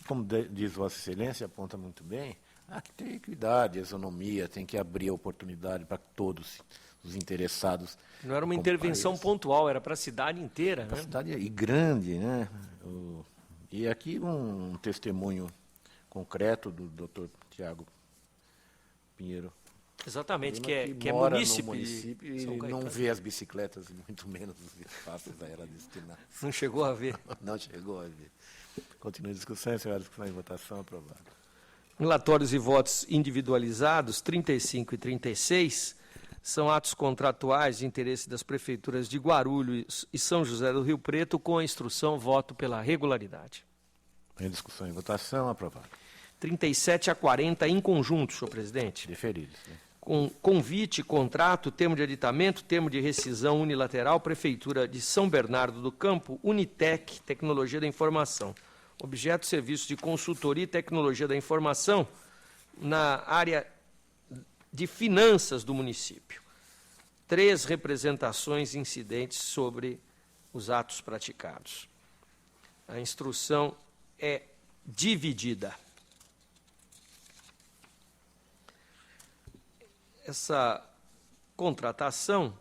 como diz Vossa Excelência, aponta muito bem, há que ter equidade, isonomia, tem que abrir a oportunidade para todos os interessados. Não era uma intervenção pontual, era para a cidade inteira. Para a né? cidade e grande, né? E aqui um testemunho concreto do Dr. Tiago Pinheiro Exatamente, Prima que é mora munícipe. no município de São e não Caetano. vê as bicicletas, muito menos os espaços a ela destinados. Não chegou a ver. Não chegou a ver. Continua a discussão, senhora. Discussão em votação, aprovado. Relatórios e votos individualizados, 35 e 36, são atos contratuais de interesse das prefeituras de Guarulhos e São José do Rio Preto, com a instrução voto pela regularidade. Em discussão em votação, aprovado. 37 a 40 em conjunto, senhor presidente. Deferidos. Né? Com convite, contrato, termo de aditamento, termo de rescisão unilateral, Prefeitura de São Bernardo do Campo, Unitec, Tecnologia da Informação. Objeto, serviço de consultoria e tecnologia da informação na área de finanças do município. 3 representações incidentes sobre os atos praticados. A instrução é dividida. Essa contratação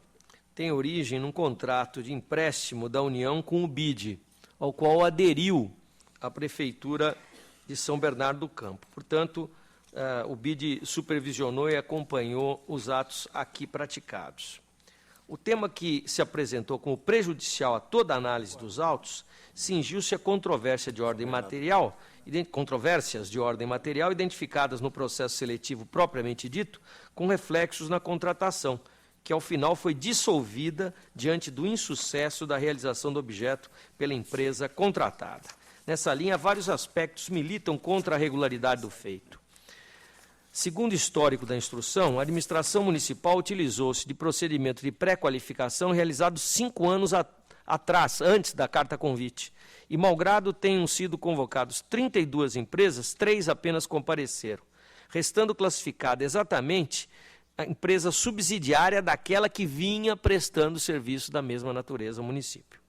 tem origem num contrato de empréstimo da União com o BID, ao qual aderiu a Prefeitura de São Bernardo do Campo. Portanto, o BID supervisionou e acompanhou os atos aqui praticados. O tema que se apresentou como prejudicial a toda a análise dos autos cingiu-se a controvérsias de ordem material identificadas no processo seletivo propriamente dito, com reflexos na contratação, que ao final foi dissolvida diante do insucesso da realização do objeto pela empresa contratada. Nessa linha, vários aspectos militam contra a regularidade do feito. Segundo o histórico da instrução, a administração municipal utilizou-se de procedimento de pré-qualificação realizado 5 anos atrás, antes da carta convite. E, malgrado tenham sido convocados 32 empresas, 3 apenas compareceram, restando classificada exatamente a empresa subsidiária daquela que vinha prestando serviço da mesma natureza ao município.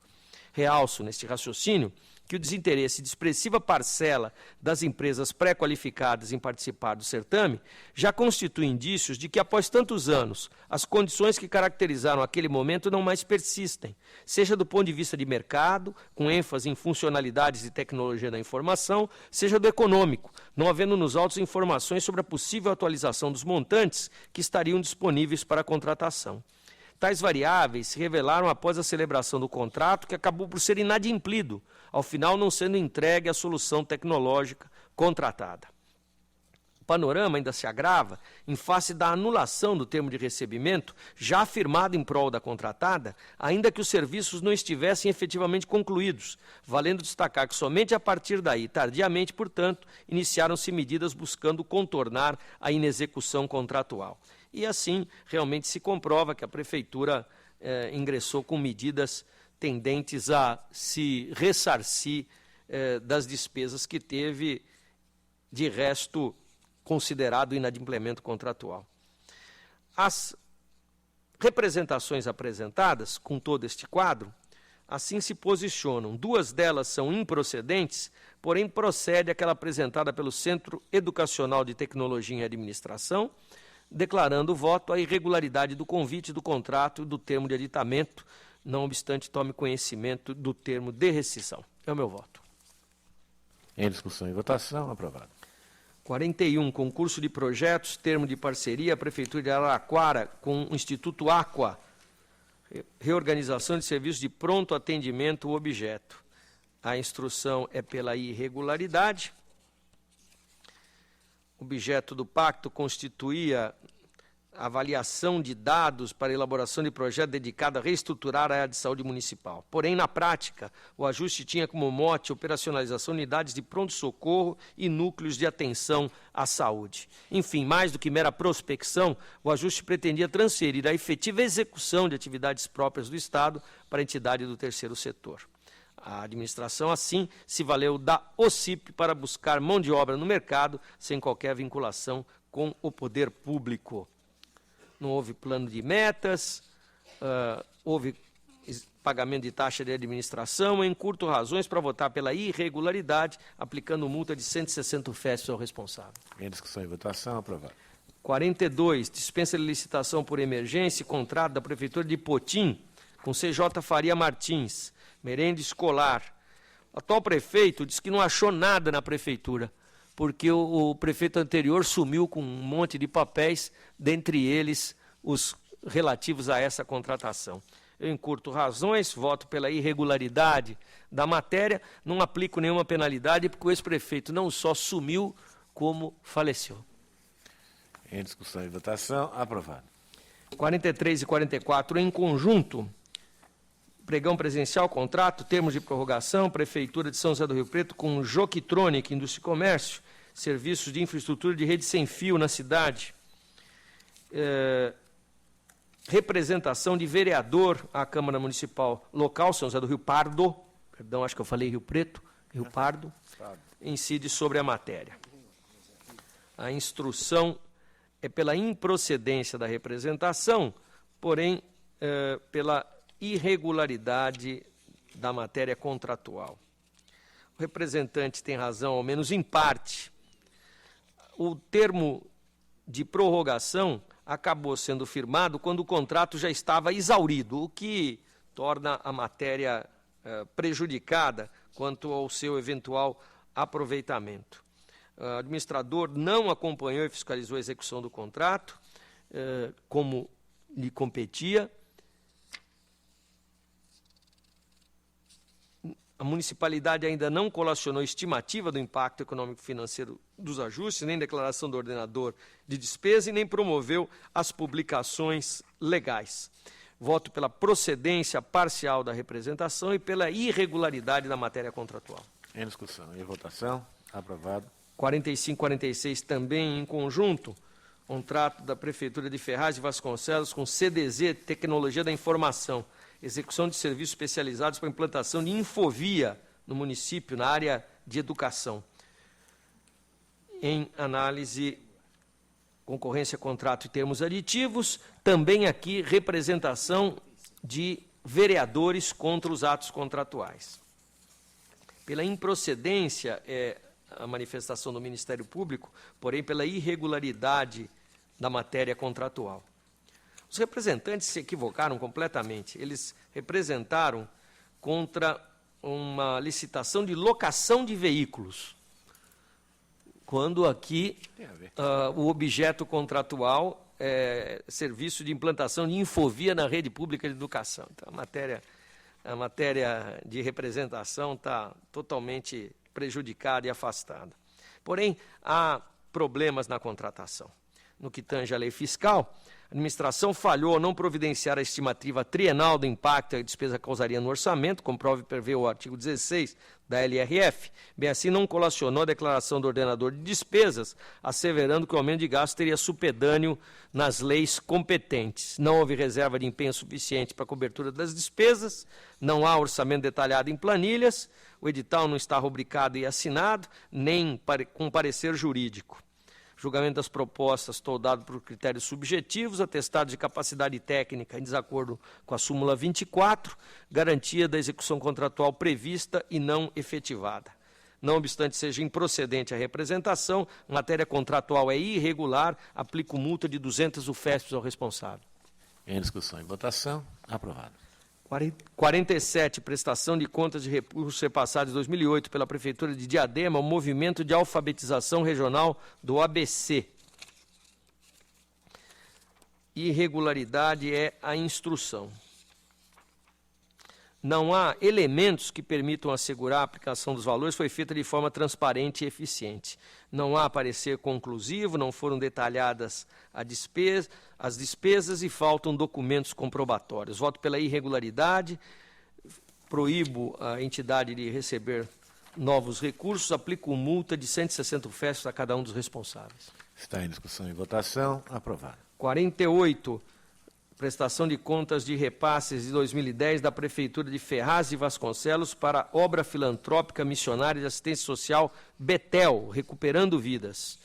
Realço, neste raciocínio, que o desinteresse de expressiva parcela das empresas pré-qualificadas em participar do certame já constitui indícios de que, após tantos anos, as condições que caracterizaram aquele momento não mais persistem, seja do ponto de vista de mercado, com ênfase em funcionalidades de tecnologia da informação, seja do econômico, não havendo nos autos informações sobre a possível atualização dos montantes que estariam disponíveis para a contratação. Tais variáveis se revelaram após a celebração do contrato, que acabou por ser inadimplido, ao final não sendo entregue a solução tecnológica contratada. O panorama ainda se agrava em face da anulação do termo de recebimento, já afirmado em prol da contratada, ainda que os serviços não estivessem efetivamente concluídos, valendo destacar que somente a partir daí, tardiamente, portanto, iniciaram-se medidas buscando contornar a inexecução contratual. E assim, realmente se comprova que a Prefeitura ingressou com medidas tendentes a se ressarcir das despesas que teve, de resto, considerado inadimplemento contratual. As representações apresentadas, com todo este quadro, assim se posicionam. 2 delas são improcedentes, porém procede aquela apresentada pelo Centro Educacional de Tecnologia em Administração, declarando o voto a irregularidade do convite, do contrato e do termo de aditamento, não obstante tome conhecimento do termo de rescisão. É o meu voto. Em discussão e votação, aprovado. 41, concurso de projetos, termo de parceria, Prefeitura de Araraquara com o Instituto Aqua, reorganização de serviços de pronto atendimento ao objeto. A instrução é pela irregularidade. O objeto do pacto constituía avaliação de dados para elaboração de projeto dedicado a reestruturar a área de saúde municipal. Porém, na prática, o ajuste tinha como mote a operacionalização de unidades de pronto-socorro e núcleos de atenção à saúde. Enfim, mais do que mera prospecção, o ajuste pretendia transferir a efetiva execução de atividades próprias do Estado para a entidade do terceiro setor. A administração, assim, se valeu da OCIP para buscar mão de obra no mercado, sem qualquer vinculação com o poder público. Não houve plano de metas, houve pagamento de taxa de administração, em curto, razões para votar pela irregularidade, aplicando multa de 160 UFES ao responsável. Em discussão e votação, aprovado. 42, dispensa de licitação por emergência e contrato da Prefeitura de Potim, com CJ Faria Martins, merenda escolar. O atual prefeito disse que não achou nada na Prefeitura, porque o prefeito anterior sumiu com um monte de papéis, dentre eles os relativos a essa contratação. Eu encurto razões, voto pela irregularidade da matéria, não aplico nenhuma penalidade, porque o ex-prefeito não só sumiu, como faleceu. Em discussão e votação, aprovado. 43 e 44 em conjunto. Pregão presencial, contrato, termos de prorrogação, Prefeitura de São José do Rio Preto com Joquitronic, Indústria e Comércio, serviços de infraestrutura de rede sem fio na cidade. Representação de vereador à Câmara Municipal Local, São José do Rio Pardo, perdão, acho que eu falei Rio Preto, Rio Pardo, incide sobre a matéria. A instrução é pela improcedência da representação, porém, pela irregularidade da matéria contratual. O representante tem razão, ao menos em parte. O termo de prorrogação acabou sendo firmado quando o contrato já estava exaurido, o que torna a matéria prejudicada quanto ao seu eventual aproveitamento. O administrador não acompanhou e fiscalizou a execução do contrato, como lhe competia. A municipalidade ainda não colacionou estimativa do impacto econômico-financeiro dos ajustes, nem declaração do ordenador de despesa e nem promoveu as publicações legais. Voto pela procedência parcial da representação e pela irregularidade da matéria contratual. Em discussão e votação, aprovado. 45 e 46 também em conjunto, contrato da Prefeitura de Ferraz de Vasconcelos com CDZ, Tecnologia da Informação, execução de serviços especializados para implantação de infovia no município, na área de educação. Em análise, concorrência, contrato e termos aditivos, também aqui representação de vereadores contra os atos contratuais. Pela improcedência, a manifestação do Ministério Público, porém pela irregularidade da matéria contratual. Os representantes se equivocaram completamente. Eles representaram contra uma licitação de locação de veículos, quando aqui o objeto contratual é serviço de implantação de infovia na rede pública de educação. Então, a matéria de representação está totalmente prejudicada e afastada. Porém, há problemas na contratação. No que tange à lei fiscal, a administração falhou ao não providenciar a estimativa trienal do impacto que a despesa causaria no orçamento, conforme prevê o artigo 16 da LRF. Bem assim, não colacionou a declaração do ordenador de despesas, asseverando que o aumento de gasto teria supedâneo nas leis competentes. Não houve reserva de empenho suficiente para a cobertura das despesas, não há orçamento detalhado em planilhas, o edital não está rubricado e assinado, nem com parecer jurídico. Julgamento das propostas toldado por critérios subjetivos, atestado de capacidade técnica em desacordo com a súmula 24, garantia da execução contratual prevista e não efetivada. Não obstante seja improcedente a representação, matéria contratual é irregular, aplico multa de 200 UFESPs ao responsável. Em discussão e votação, aprovado. 47, prestação de contas de recursos repassados em 2008 pela Prefeitura de Diadema, o movimento de alfabetização regional do ABC. Irregularidade é a instrução. Não há elementos que permitam assegurar a aplicação dos valores, foi feita de forma transparente e eficiente. Não há parecer conclusivo, não foram detalhadas as despesas e faltam documentos comprobatórios. Voto pela irregularidade, proíbo a entidade de receber novos recursos, aplico multa de 160 UFESPs a cada um dos responsáveis. Está em discussão e votação, aprovado. 48, prestação de contas de repasses de 2010 da Prefeitura de Ferraz de Vasconcelos para a obra filantrópica missionária de assistência social Betel, Recuperando Vidas.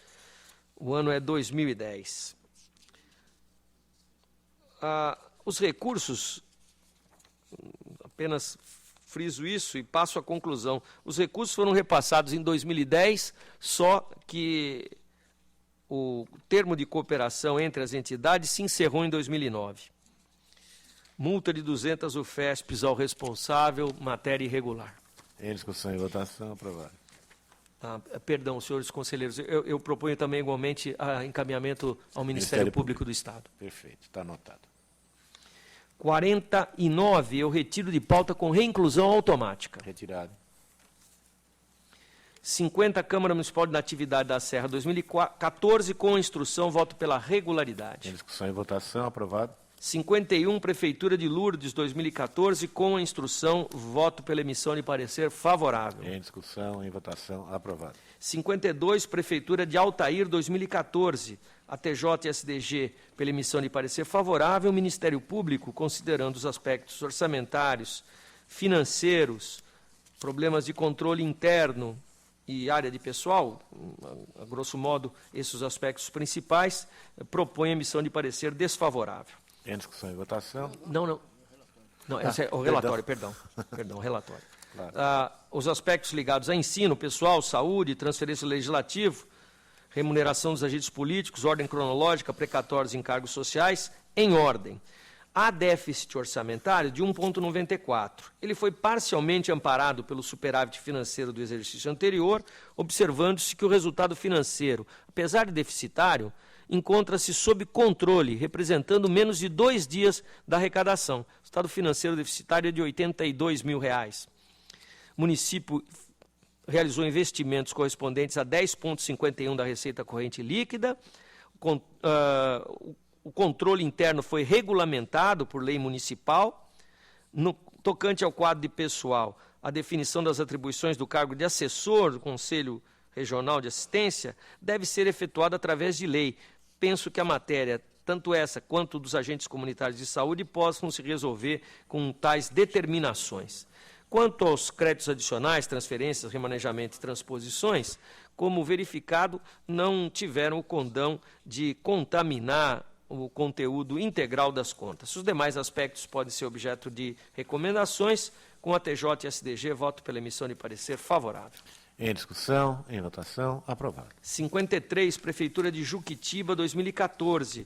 O ano é 2010. Os recursos, apenas friso isso e passo à conclusão, os recursos foram repassados em 2010, só que o termo de cooperação entre as entidades se encerrou em 2009. Multa de 200 UFESPs ao responsável, matéria irregular. Em discussão e votação, aprovado. Perdão, senhores conselheiros, eu proponho também igualmente encaminhamento ao Ministério Público do Estado. Perfeito, está anotado. 49, eu retiro de pauta com reinclusão automática. Retirado. 50, Câmara Municipal de Natividade da Serra, 2014, com instrução, voto pela regularidade. Em discussão e votação, aprovado. 51, Prefeitura de Lourdes, 2014, com a instrução, voto pela emissão de parecer favorável. Em discussão e votação, aprovado. 52, Prefeitura de Altair, 2014, a TJ e SDG, pela emissão de parecer favorável, o Ministério Público, considerando os aspectos orçamentários, financeiros, problemas de controle interno e área de pessoal, a grosso modo, esses aspectos principais, propõe a emissão de parecer desfavorável. Em discussão e votação. Não, esse é o relatório, perdão, relatório. Claro. Os aspectos ligados a ensino, pessoal, saúde, transferência legislativa, remuneração dos agentes políticos, ordem cronológica, precatórios e encargos sociais, em ordem. Há déficit orçamentário de 1,94. Ele foi parcialmente amparado pelo superávit financeiro do exercício anterior, observando-se que o resultado financeiro, apesar de deficitário, encontra-se sob controle, representando menos de 2 dias da arrecadação. O resultado financeiro deficitário é de R$ 82 mil. O município realizou investimentos correspondentes a 10,51 da receita corrente líquida. O controle interno foi regulamentado por lei municipal. No tocante ao quadro de pessoal, a definição das atribuições do cargo de assessor do Conselho Regional de Assistência deve ser efetuada através de lei. Penso que a matéria, tanto essa quanto dos agentes comunitários de saúde, possam se resolver com tais determinações. Quanto aos créditos adicionais, transferências, remanejamento e transposições, como verificado, não tiveram o condão de contaminar o conteúdo integral das contas. Os demais aspectos podem ser objeto de recomendações. Com a TJ e SDG, voto pela emissão de parecer favorável. Em discussão, em votação, aprovado. 53, Prefeitura de Juquitiba, 2014.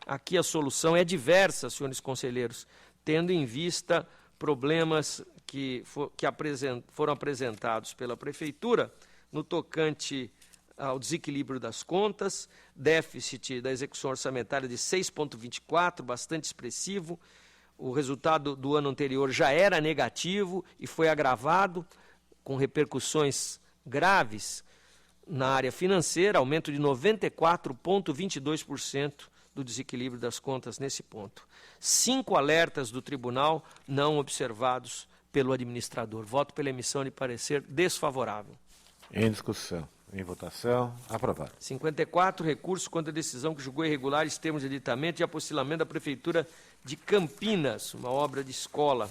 Aqui a solução é diversa, senhores conselheiros, tendo em vista problemas que foram apresentados pela Prefeitura no tocante ao desequilíbrio das contas, déficit da execução orçamentária de 6,24, bastante expressivo. O resultado do ano anterior já era negativo e foi agravado, com repercussões graves na área financeira, aumento de 94,22% do desequilíbrio das contas nesse ponto. 5 alertas do tribunal não observados pelo administrador. Voto pela emissão de parecer desfavorável. Em discussão, em votação, aprovado. 54, recurso contra a decisão que julgou irregulares termos de aditamento e apostilamento da Prefeitura de Campinas, uma obra de escola.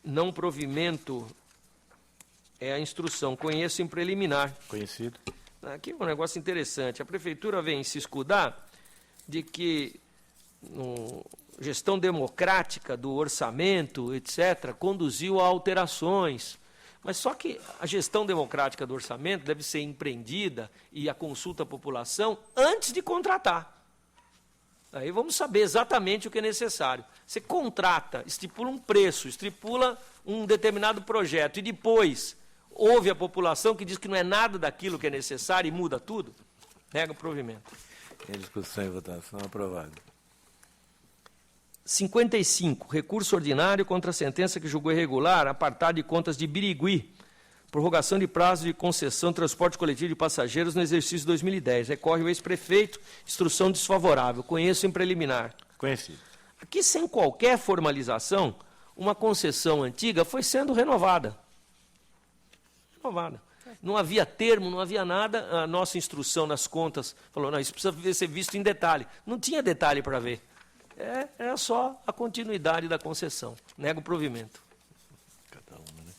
Não provimento é a instrução, conheço em preliminar. Conhecido. Aqui é um negócio interessante. A Prefeitura vem se escudar de que gestão democrática do orçamento, etc., conduziu a alterações. Mas só que a gestão democrática do orçamento deve ser empreendida e a consulta à população antes de contratar. Aí vamos saber exatamente o que é necessário. Você contrata, estipula um preço, estipula um determinado projeto e depois ouve a população que diz que não é nada daquilo que é necessário e muda tudo, nega o provimento. Em discussão e votação, aprovado. 55, recurso ordinário contra a sentença que julgou irregular, apartado de contas de Birigui, prorrogação de prazo de concessão de transporte coletivo de passageiros no exercício 2010. Recorre o ex-prefeito, instrução desfavorável, conheço em preliminar. Conhecido. Aqui, sem qualquer formalização, uma concessão antiga foi sendo renovada. Não havia termo, não havia nada. A nossa instrução nas contas falou, não, isso precisa ser visto em detalhe. Não tinha detalhe para ver. Era só a continuidade da concessão. Nego o provimento. Cada uma, né?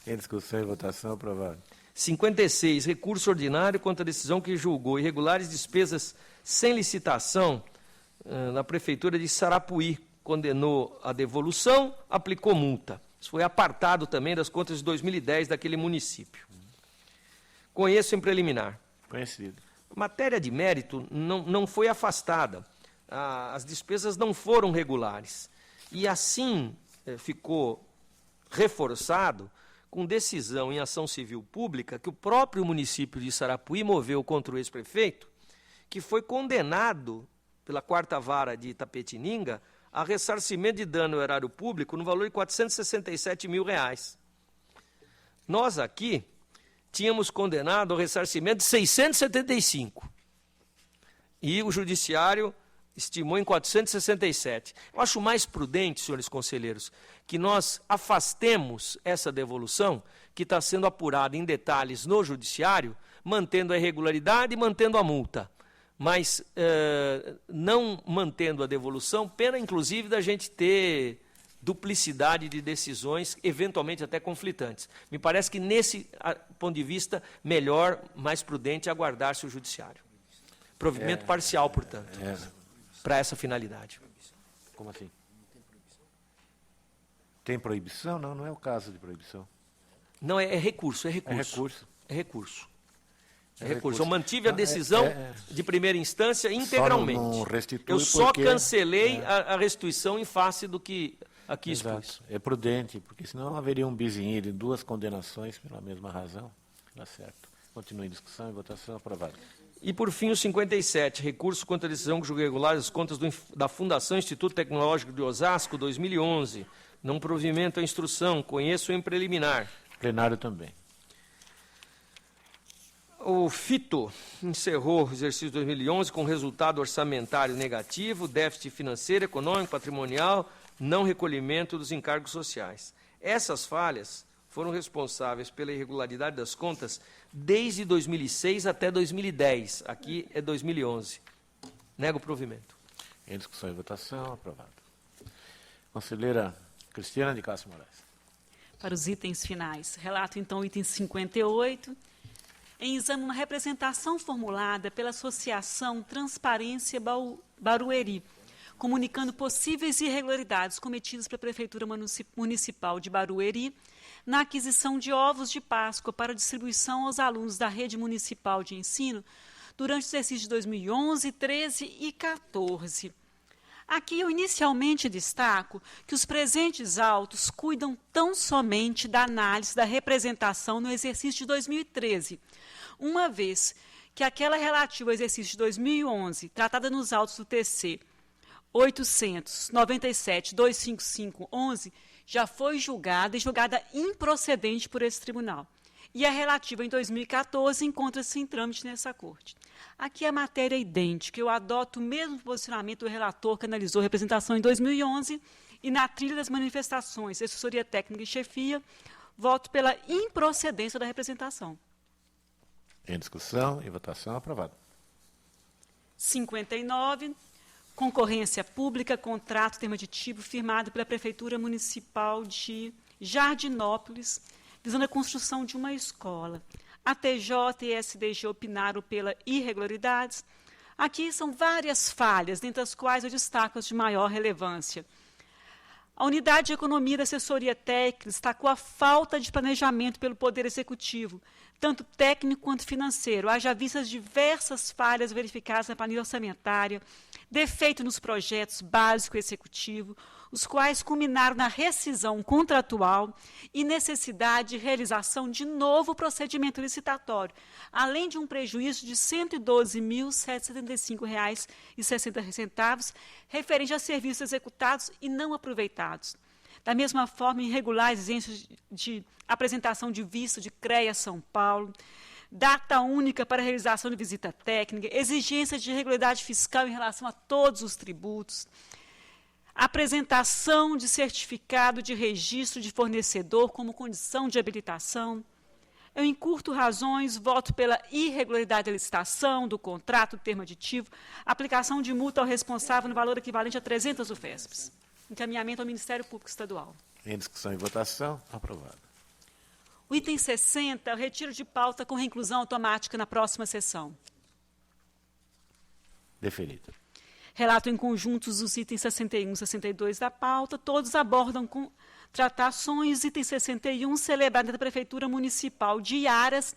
Em discussão e votação, aprovado. 56, recurso ordinário contra a decisão que julgou irregulares despesas sem licitação na Prefeitura de Sarapuí. Condenou a devolução, aplicou multa. Isso foi apartado também das contas de 2010 daquele município. Conheço em preliminar. Conhecido. A matéria de mérito não foi afastada. As despesas não foram regulares. E assim ficou reforçado com decisão em ação civil pública que o próprio município de Sarapuí moveu contra o ex-prefeito, que foi condenado pela 4ª Vara de Itapetininga a ressarcimento de dano ao erário público no valor de R$ 467 mil. Nós aqui tínhamos condenado ao ressarcimento de 675. E o judiciário estimou em 467. Eu acho mais prudente, senhores conselheiros, que nós afastemos essa devolução, que está sendo apurada em detalhes no judiciário, mantendo a irregularidade e mantendo a multa. Mas não mantendo a devolução, pena, inclusive, da gente ter duplicidade de decisões, eventualmente até conflitantes. Me parece que, nesse ponto de vista, melhor, mais prudente, aguardar-se o judiciário. Provimento parcial, portanto, para essa finalidade. Como assim? Tem proibição? Não, não é o caso de proibição. Não, é recurso, é recurso. É recurso. É recurso. É recurso. Eu mantive a decisão de primeira instância integralmente. Só não restitui eu só porque, cancelei a restituição em face do que aqui exato. expus. É prudente, porque senão haveria um bis in idem, 2 condenações pela mesma razão. Dá certo. Continue em discussão e votação. Aprovado. E, por fim, o 57, recurso contra a decisão que julga regular as contas da Fundação Instituto Tecnológico de Osasco, 2011. Não provimento à instrução, conheço em preliminar. Plenário também. O FITO encerrou o exercício 2011 com resultado orçamentário negativo, déficit financeiro, econômico, patrimonial, não recolhimento dos encargos sociais. Essas falhas foram responsáveis pela irregularidade das contas desde 2006 até 2010. Aqui é 2011. Nego o provimento. Em discussão e votação, aprovado. Conselheira Cristiana de Castro Moraes. Para os itens finais. Relato, então, o item 58. Em exame, uma representação formulada pela Associação Transparência Barueri, comunicando possíveis irregularidades cometidas pela Prefeitura Municipal de Barueri na aquisição de ovos de Páscoa para distribuição aos alunos da rede municipal de ensino durante o exercício de 2011, 13 e 14. Aqui eu inicialmente destaco que os presentes autos cuidam tão somente da análise da representação no exercício de 2013, uma vez que aquela relativa ao exercício de 2011, tratada nos autos do TC 897-255-11, já foi julgada e julgada improcedente por esse tribunal. E a relativa em 2014 encontra-se em trâmite nessa corte. Aqui a matéria é idêntica, eu adoto o mesmo posicionamento do relator que analisou a representação em 2011 e na trilha das manifestações, assessoria técnica e chefia, voto pela improcedência da representação. Em discussão e votação, aprovado. 59, concorrência pública, contrato termo aditivo firmado pela Prefeitura Municipal de Jardinópolis, visando a construção de uma escola. A TJ e a SDG opinaram pela irregularidades. Aqui são várias falhas, dentre as quais eu destaco as de maior relevância. A Unidade de Economia da Assessoria Técnica destacou a falta de planejamento pelo Poder Executivo, tanto técnico quanto financeiro, haja vistas diversas falhas verificadas na planilha orçamentária, defeito nos projetos básico e executivo, os quais culminaram na rescisão contratual e necessidade de realização de novo procedimento licitatório, além de um prejuízo de R$ 112.775,60 referente a serviços executados e não aproveitados. Da mesma forma, irregular exigências de apresentação de visto de CREA São Paulo, data única para a realização de visita técnica, exigência de regularidade fiscal em relação a todos os tributos, apresentação de certificado de registro de fornecedor como condição de habilitação. Eu encurto razões, voto pela irregularidade da licitação, do contrato, do termo aditivo, aplicação de multa ao responsável no valor equivalente a 300 UFESPs. Encaminhamento ao Ministério Público Estadual. Em discussão e votação, aprovado. O item 60, o retiro de pauta com reinclusão automática na próxima sessão. Deferido. Relato em conjunto os itens 61 e 62 da pauta, todos abordam tratações. Item 61, celebrado da Prefeitura Municipal de Iaras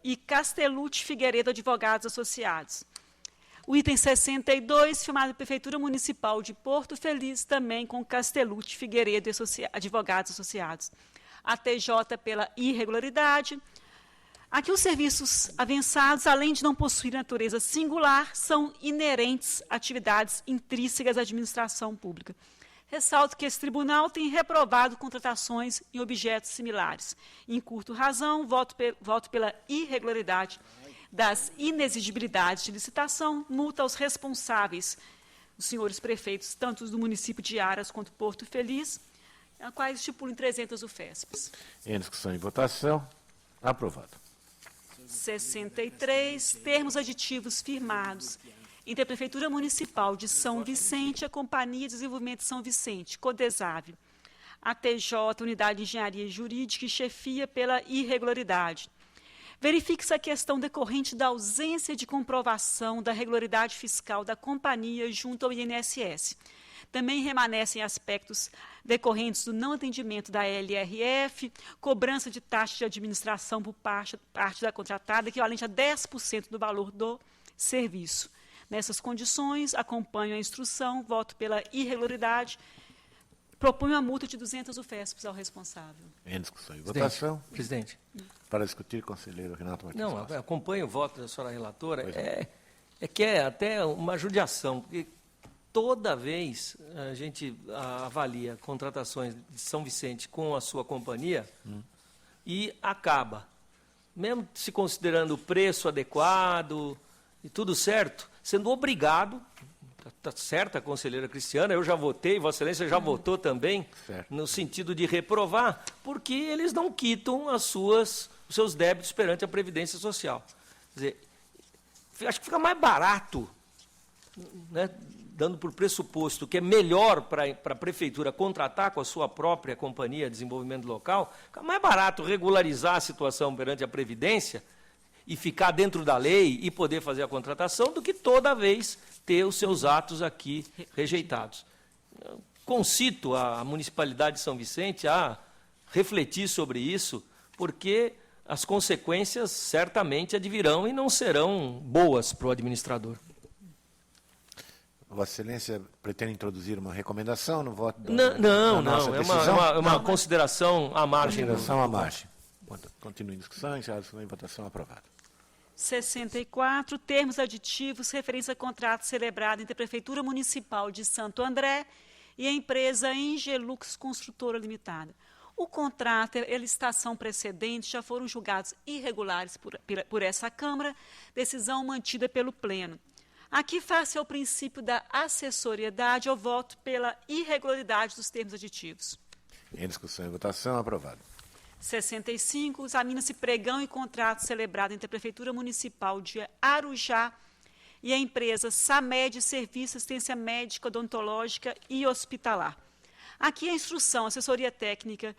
e Castellucci Figueiredo Advogados Associados. O item 62, firmado pela Prefeitura Municipal de Porto Feliz, também com Castellucci Figueiredo Advogados Associados. a TJ pela irregularidade. Aqui os serviços avançados, além de não possuir natureza singular, são inerentes a atividades intrínsecas à administração pública. Ressalto que esse tribunal tem reprovado contratações em objetos similares. Em curto razão, voto pela irregularidade das inexigibilidades de licitação, multa aos responsáveis, os senhores prefeitos, tanto do município de Aras quanto Porto Feliz, a quais estipulam 300 UFESPs. Em discussão e votação, aprovado. 63, termos aditivos firmados entre a Prefeitura Municipal de São Vicente e a Companhia de Desenvolvimento de São Vicente, CODESAV, a TJ, Unidade de Engenharia Jurídica e Chefia pela irregularidade. Verifique-se a questão decorrente da ausência de comprovação da regularidade fiscal da companhia junto ao INSS. Também remanescem aspectos decorrentes do não atendimento da LRF, cobrança de taxa de administração por parte da contratada, equivalente a 10% do valor do serviço. Nessas condições, acompanho a instrução, voto pela irregularidade, proponho a multa de 200 UFESPs ao responsável. Em discussão e votação. Presidente. Para discutir, conselheiro Renato Martins. Não, Costa. acompanho o voto da senhora relatora. Pois É que é até uma judiação, porque toda vez a gente avalia contratações de São Vicente com a sua companhia e acaba, mesmo se considerando o preço adequado e tudo certo, sendo obrigado, está certa a conselheira Cristiana, eu já votei, Vossa Excelência já votou também, Certo. no sentido de reprovar, porque eles não quitam os seus débitos perante a Previdência Social. Quer dizer, acho que fica mais barato, né, dando por pressuposto que é melhor para a Prefeitura contratar com a sua própria companhia de desenvolvimento local, fica mais barato regularizar a situação perante a Previdência e ficar dentro da lei e poder fazer a contratação do que toda vez ter os seus atos aqui rejeitados. Eu concito a Municipalidade de São Vicente a refletir sobre isso, porque as consequências certamente advirão e não serão boas para o administrador. Vossa Excelência pretende introduzir uma recomendação no voto da Não, nossa é decisão? uma consideração à margem. Consideração à margem. Continua em discussão, encerrada a discussão e votação aprovada. 64, termos aditivos, referência a contrato celebrado entre a Prefeitura Municipal de Santo André e a empresa Engelux Construtora Limitada. O contrato e a licitação precedente já foram julgados irregulares por essa Câmara, decisão mantida pelo Pleno. Aqui, face ao princípio da assessoriedade, eu voto pela irregularidade dos termos aditivos. Em discussão e votação, aprovado. 65, examina-se pregão e contrato celebrado entre a Prefeitura Municipal de Arujá e a empresa SAMED, Serviço de Assistência Médica, Odontológica e Hospitalar. Aqui a instrução, assessoria técnica,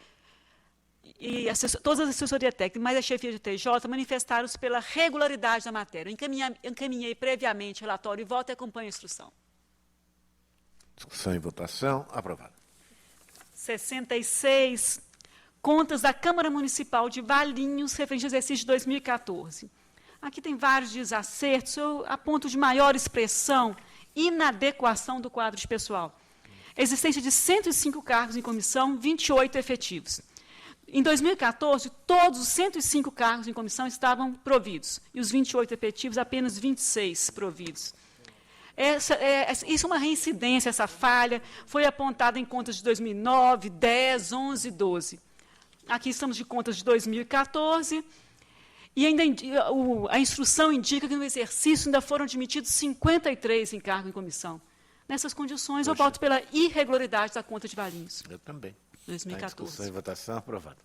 todas as assessorias técnicas, mais a chefia de TJ, manifestaram-se pela regularidade da matéria. Eu encaminhei previamente o relatório e voto e acompanho a instrução. Discussão e votação, aprovado. 66, contas da Câmara Municipal de Valinhos, referente ao exercício de 2014. Aqui tem vários desacertos, eu aponto de maior expressão, inadequação do quadro de pessoal. Existência de 105 cargos em comissão, 28 efetivos. Em 2014, todos os 105 cargos em comissão estavam providos, e os 28 efetivos, apenas 26 providos. Isso é uma reincidência, essa falha, foi apontada em contas de 2009, 10, 11 e 12. Aqui estamos de contas de 2014, e ainda a instrução indica que no exercício ainda foram admitidos 53 em cargo em comissão. Nessas condições, eu voto pela irregularidade da conta de Valinhos. Eu também. 2014. Discussão e votação, aprovado.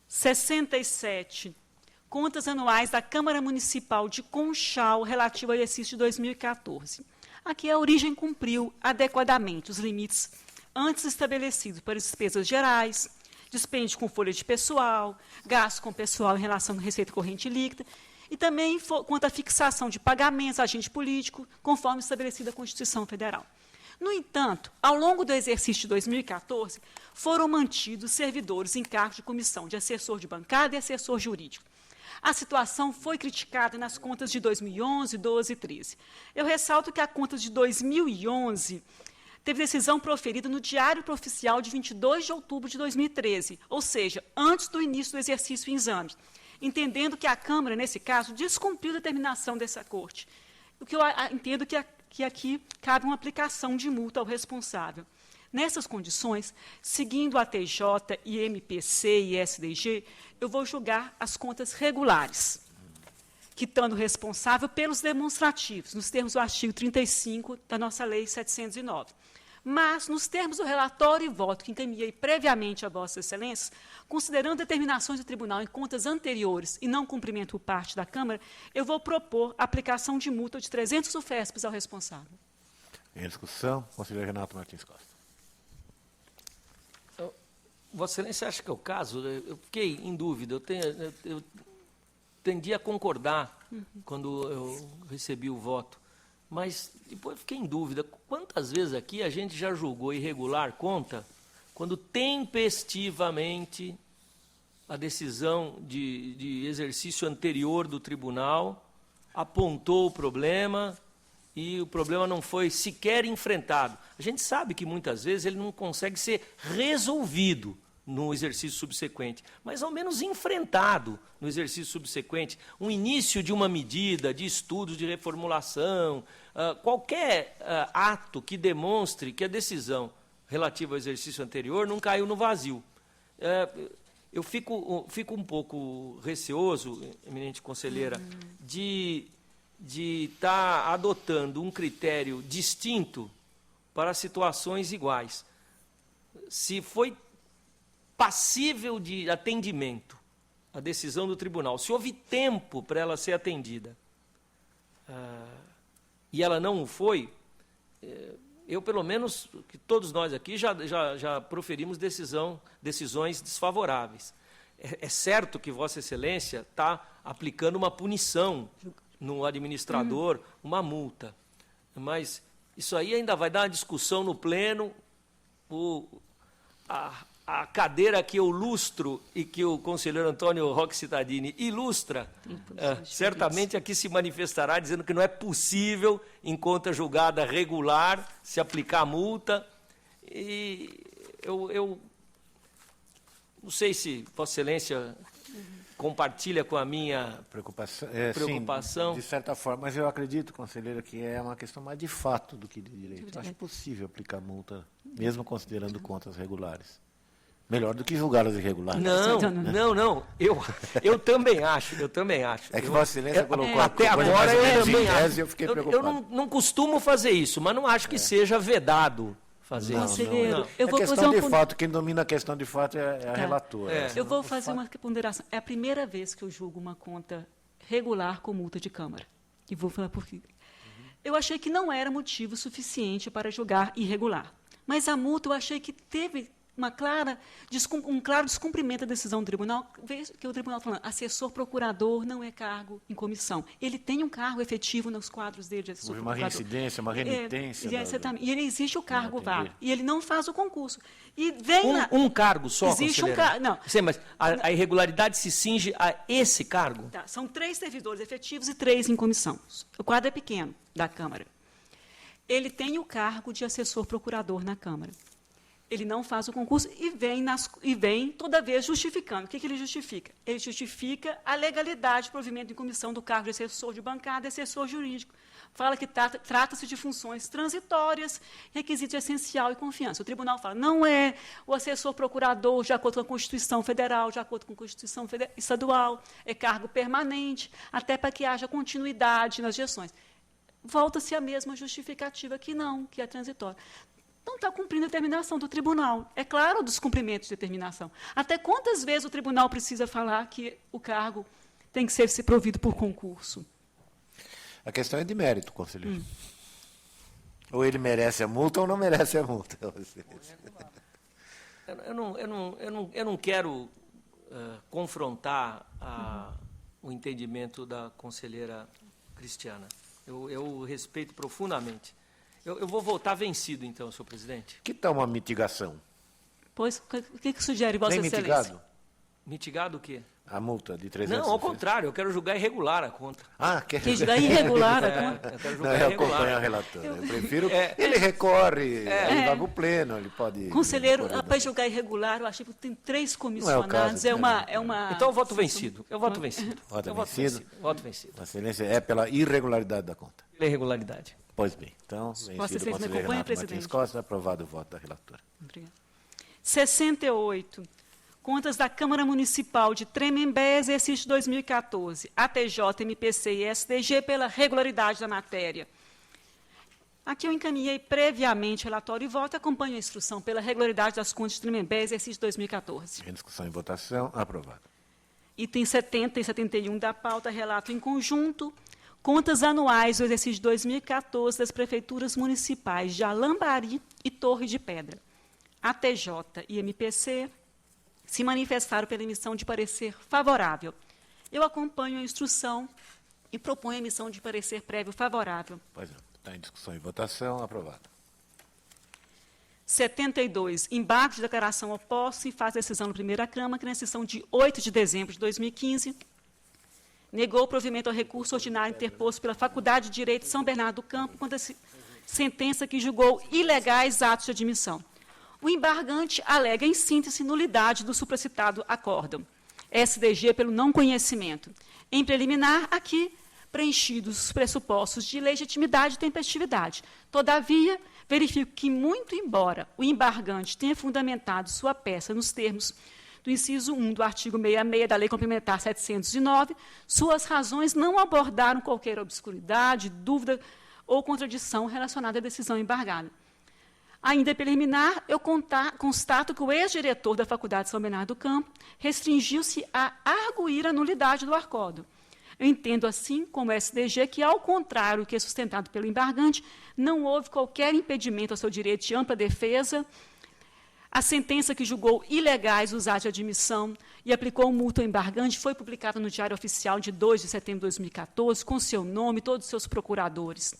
67. Contas anuais da Câmara Municipal de Conchal relativa ao exercício de 2014. Aqui a origem cumpriu adequadamente os limites antes estabelecidos para despesas gerais, dispêndio com folha de pessoal, gasto com pessoal em relação à receita corrente líquida, e também quanto à fixação de pagamentos a agente político, conforme estabelecida a Constituição Federal. No entanto, ao longo do exercício de 2014, foram mantidos servidores em cargos de comissão de assessor de bancada e assessor jurídico. A situação foi criticada nas contas de 2011, 12 e 13. Eu ressalto que a conta de 2011 teve decisão proferida no Diário Oficial de 22 de outubro de 2013, ou seja, antes do início do exercício em exames, entendendo que a Câmara, nesse caso, descumpriu a determinação dessa Corte. O que eu entendo que aqui cabe uma aplicação de multa ao responsável. Nessas condições, seguindo a TJ e MPC e SDG, eu vou julgar as contas regulares, quitando o responsável pelos demonstrativos, nos termos do artigo 35 da nossa Lei 709. Mas, nos termos do relatório e voto que encaminhei previamente a Vossas Excelências, considerando determinações do Tribunal em contas anteriores e não cumprimento por parte da Câmara, eu vou propor a aplicação de multa de 300 UFESPs ao responsável. Em discussão, conselheiro Renato Martins Costa. Vossa Excelência acha que é o caso? Eu fiquei em dúvida. Eu tendi a concordar quando eu recebi o voto. Mas depois fiquei em dúvida. Quantas vezes aqui a gente já julgou irregular conta quando tempestivamente a decisão de exercício anterior do tribunal apontou o problema e o problema não foi sequer enfrentado? A gente sabe que muitas vezes ele não consegue ser resolvido no exercício subsequente, mas ao menos enfrentado no exercício subsequente, um início de uma medida, de estudos de reformulação, qualquer ato que demonstre que a decisão relativa ao exercício anterior não caiu no vazio. Eu fico um pouco receoso, eminente conselheira, de estar adotando um critério distinto para situações iguais. Se foi passível de atendimento a decisão do tribunal, se houve tempo para ela ser atendida e ela não o foi, eu, pelo menos, que todos nós aqui já proferimos decisões desfavoráveis. É certo que Vossa Excelência está aplicando uma punição no administrador, uma multa, mas isso aí ainda vai dar uma discussão no pleno. A cadeira que eu lustro e que o conselheiro Antônio Roque Cittadini ilustra, certamente aqui se manifestará dizendo que não é possível, em conta julgada regular, se aplicar a multa. E eu não sei se Vossa Excelência compartilha com a minha preocupação. Sim, de certa forma, mas eu acredito, conselheira, que é uma questão mais de fato do que de direito. Acho possível aplicar multa, mesmo considerando contas regulares. Melhor do que julgar as irregulares. Não. Eu também acho. É que Vossa Excelência colocou até agora eu também acho. Eu fiquei preocupado. Eu não costumo fazer isso, mas não acho que seja vedado fazer isso. Conselheiro, Não. eu vou questão fazer de fato, quem domina a questão de fato é a relatora. Eu vou fazer uma ponderação. É a primeira vez que eu julgo uma conta regular com multa de Câmara. E vou falar por quê. Eu achei que não era motivo suficiente para julgar irregular. Mas a multa eu achei que teve um claro descumprimento da decisão do tribunal. Veja que o tribunal está falando, assessor procurador não é cargo em comissão. Ele tem um cargo efetivo nos quadros dele de assessor procurador. Uma reincidência, uma renitência. E ele existe o cargo vago. E ele não faz o concurso. E vem um cargo só, existe um cargo. Não. Sim, mas a irregularidade se cinge a esse cargo? Tá, são 3 servidores efetivos e 3 em comissão. O quadro é pequeno da Câmara. Ele tem o cargo de assessor procurador na Câmara. Ele não faz o concurso e vem toda vez justificando. O que ele justifica? Ele justifica a legalidade de provimento em comissão do cargo de assessor de bancada e assessor jurídico. Fala que trata-se de funções transitórias, requisito essencial e confiança. O tribunal fala, não é o assessor procurador, de acordo com a Constituição Federal, de acordo com a Constituição Estadual, é cargo permanente, até para que haja continuidade nas gestões. Volta-se a mesma justificativa que não, que é transitória. Não está cumprindo a determinação do tribunal. É claro o descumprimento de determinação. Até quantas vezes o tribunal precisa falar que o cargo tem que ser provido por concurso? A questão é de mérito, conselheiro. Ou ele merece a multa ou não merece a multa. Eu não quero confrontar o entendimento da conselheira Cristiana. Eu respeito profundamente. Eu vou voltar vencido, então, senhor presidente. Que tal uma mitigação? Pois, o que sugere Vossa Nem Excelência? mitigado? Mitigar do quê? A multa de 300. Não, ao contrário, eu quero julgar irregular a conta. Quer Quem julgar irregular a conta. Eu quero Não, julgar eu irregular. acompanho a relatora. Eu prefiro. Ele recorre, ele vai para o pleno, ele pode. Conselheiro, para julgar irregular, eu achei que tem 3 comissionados. caso, Então eu voto vencido. Eu voto vencido. Voto Eu voto vencido? vencido. Voto vencido. Vossa Excelência, é pela irregularidade da conta. Irregularidade. Pois bem, então, vencido Vossa o Excelência, me conselheiro acompanha, Renato Martins presidente? Costa, aprovado o voto da relatora. Obrigada. 68. Contas da Câmara Municipal de Tremembé, exercício 2014. ATJ, MPC e SDG pela regularidade da matéria. Aqui eu encaminhei previamente o relatório e voto e acompanho a instrução pela regularidade das contas de Tremembé, exercício 2014. Em discussão e votação, aprovado. Item 70 e 71 da pauta, relato em conjunto. Contas anuais do exercício 2014 das prefeituras municipais de Alambari e Torre de Pedra. ATJ e MPC se manifestaram pela emissão de parecer favorável. Eu acompanho a instrução e proponho a emissão de parecer prévio favorável. Pois é, está em discussão e votação, aprovado. 72. Embargo de declaração ao posse e faz decisão na primeira Câmara, que na sessão de 8 de dezembro de 2015, negou o provimento ao recurso ordinário interposto pela Faculdade de Direito de São Bernardo do Campo contra a sentença que julgou ilegais atos de admissão. O embargante alega, em síntese, nulidade do supracitado acórdão. SDG pelo não conhecimento. Em preliminar, aqui, preenchidos os pressupostos de legitimidade e tempestividade. Todavia, verifico que, muito embora o embargante tenha fundamentado sua peça nos termos do inciso 1 do artigo 66 da Lei Complementar 709, suas razões não abordaram qualquer obscuridade, dúvida ou contradição relacionada à decisão embargada. Ainda preliminar, eu constato que o ex-diretor da Faculdade de São Bernardo do Campo restringiu-se a arguir a nulidade do acórdão. Eu entendo, assim como o SDG, que, ao contrário do que é sustentado pelo embargante, não houve qualquer impedimento ao seu direito de ampla defesa. A sentença que julgou ilegais os atos de admissão e aplicou multa ao embargante foi publicada no Diário Oficial de 2 de setembro de 2014, com seu nome e todos os seus procuradores.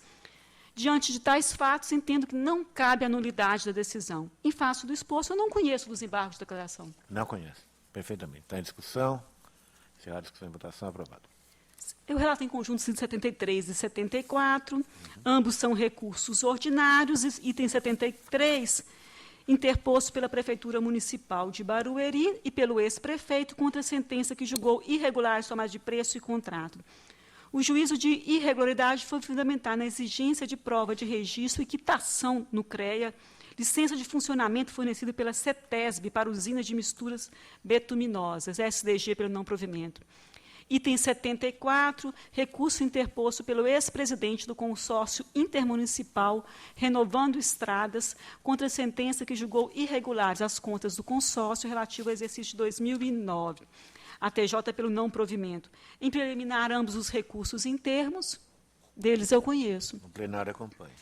Diante de tais fatos, entendo que não cabe a nulidade da decisão. Em face do exposto, eu não conheço dos embargos de declaração. Não conheço. Perfeitamente. Está em discussão. Encerrada a discussão e votação, aprovado. Eu relato em conjunto 173 e 74. Ambos são recursos ordinários. Item 73, interposto pela Prefeitura Municipal de Barueri e pelo ex-prefeito contra a sentença que julgou irregular a tomada de preço e contrato. O juízo de irregularidade foi fundamentado na exigência de prova de registro e quitação no CREA, licença de funcionamento fornecida pela CETESB para usinas de misturas betuminosas, SDG pelo não provimento. Item 74, recurso interposto pelo ex-presidente do consórcio intermunicipal Renovando Estradas contra a sentença que julgou irregulares as contas do consórcio relativo ao exercício de 2009. A TJ pelo não provimento. Em preliminar, ambos os recursos em termos, deles eu conheço. O plenário acompanha.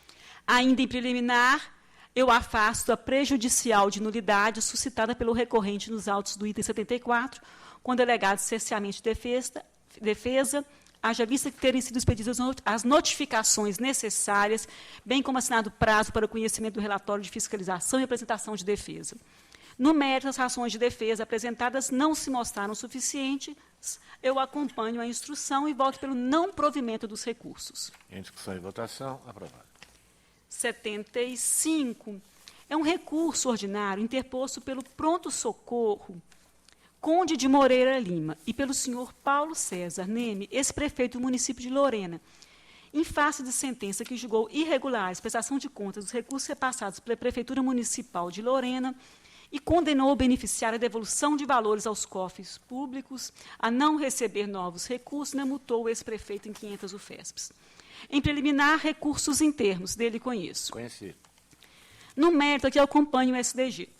Ainda em preliminar, eu afasto a prejudicial de nulidade suscitada pelo recorrente nos autos do item 74, com delegado cerceamento de defesa, haja vista que terem sido expedidas as notificações necessárias, bem como assinado prazo para o conhecimento do relatório de fiscalização e apresentação de defesa. No mérito, as razões de defesa apresentadas não se mostraram suficientes, eu acompanho a instrução e voto pelo não provimento dos recursos. Em discussão e votação, aprovado. 75. É um recurso ordinário interposto pelo Pronto-Socorro Conde de Moreira Lima e pelo senhor Paulo César Neme, ex-prefeito do município de Lorena, em face de sentença que julgou irregulares prestação de contas dos recursos repassados pela Prefeitura Municipal de Lorena e condenou o beneficiário à devolução de valores aos cofres públicos, a não receber novos recursos, e multou o ex-prefeito em 500 UFESPs. Em preliminar, recursos em termos, dele conheço. Conhecido. No mérito, aqui eu acompanho o SDG.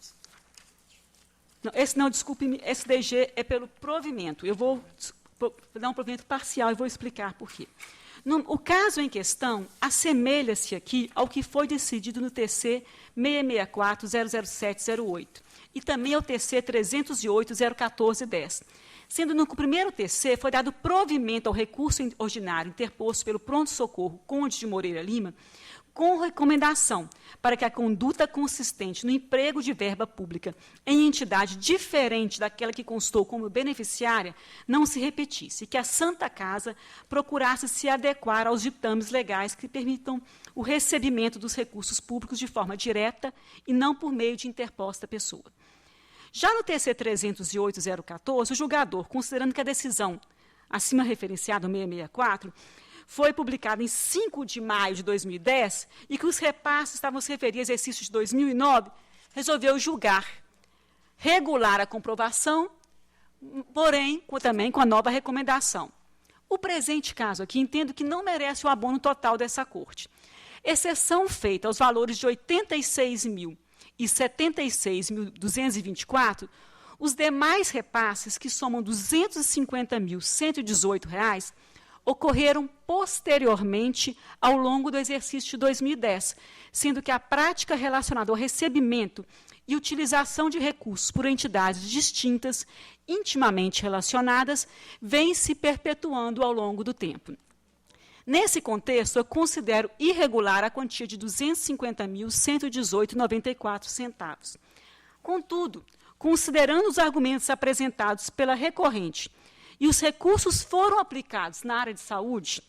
Não, desculpe-me, SDG é pelo provimento. Eu vou dar um provimento parcial e vou explicar por quê. O caso em questão assemelha-se aqui ao que foi decidido no TC 664-00708 e também ao TC 308-01410. Sendo no primeiro TC foi dado provimento ao recurso ordinário interposto pelo Pronto-Socorro Conde de Moreira Lima, com recomendação para que a conduta consistente no emprego de verba pública em entidade diferente daquela que constou como beneficiária não se repetisse, e que a Santa Casa procurasse se adequar aos ditames legais que permitam o recebimento dos recursos públicos de forma direta e não por meio de interposta pessoa. Já no TC 308.014, o julgador, considerando que a decisão acima referenciada, 664, foi publicada em 5 de maio de 2010 e que os repasses estavam se referindo a exercício de 2009, resolveu julgar, regular a comprovação, porém, também com a nova recomendação. O presente caso aqui, entendo que não merece o abono total dessa Corte. Exceção feita aos valores de R$ 86.000 e R$ 76.224, os demais repasses, que somam R$ 250.118, ocorreram posteriormente ao longo do exercício de 2010, sendo que a prática relacionada ao recebimento e utilização de recursos por entidades distintas, intimamente relacionadas, vem se perpetuando ao longo do tempo. Nesse contexto, eu considero irregular a quantia de R$ 250.118,94. Contudo, considerando os argumentos apresentados pela recorrente e os recursos foram aplicados na área de saúde,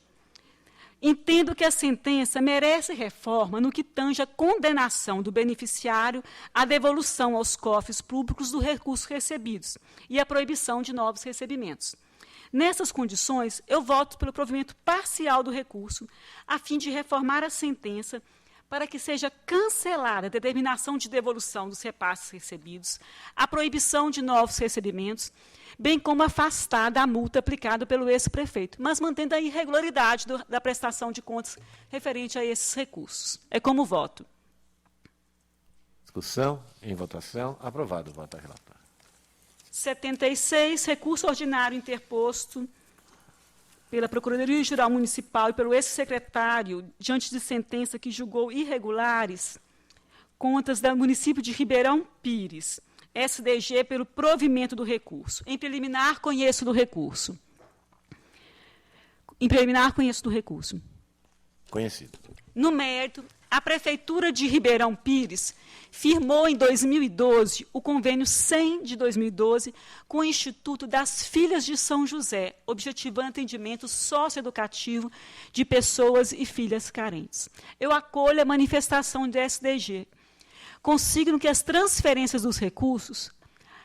entendo que a sentença merece reforma no que tange a condenação do beneficiário à devolução aos cofres públicos dos recursos recebidos e a proibição de novos recebimentos. Nessas condições, eu voto pelo provimento parcial do recurso, a fim de reformar a sentença para que seja cancelada a determinação de devolução dos repasses recebidos, a proibição de novos recebimentos, bem como afastada a multa aplicada pelo ex-prefeito, mas mantendo a irregularidade da prestação de contas referente a esses recursos. É como voto. Discussão, em votação, aprovado. Vota relator. 76, recurso ordinário interposto pela Procuradoria-Geral Municipal e pelo ex-secretário, diante de sentença que julgou irregulares contas do município de Ribeirão Pires, SDG, pelo provimento do recurso. Em preliminar, conheço do recurso. Em preliminar, conheço do recurso. Conhecido. No mérito, a Prefeitura de Ribeirão Pires firmou em 2012 o convênio 100 de 2012 com o Instituto das Filhas de São José, objetivando atendimento socioeducativo de pessoas e filhas carentes. Eu acolho a manifestação do SDG. Consigno que as transferências dos recursos,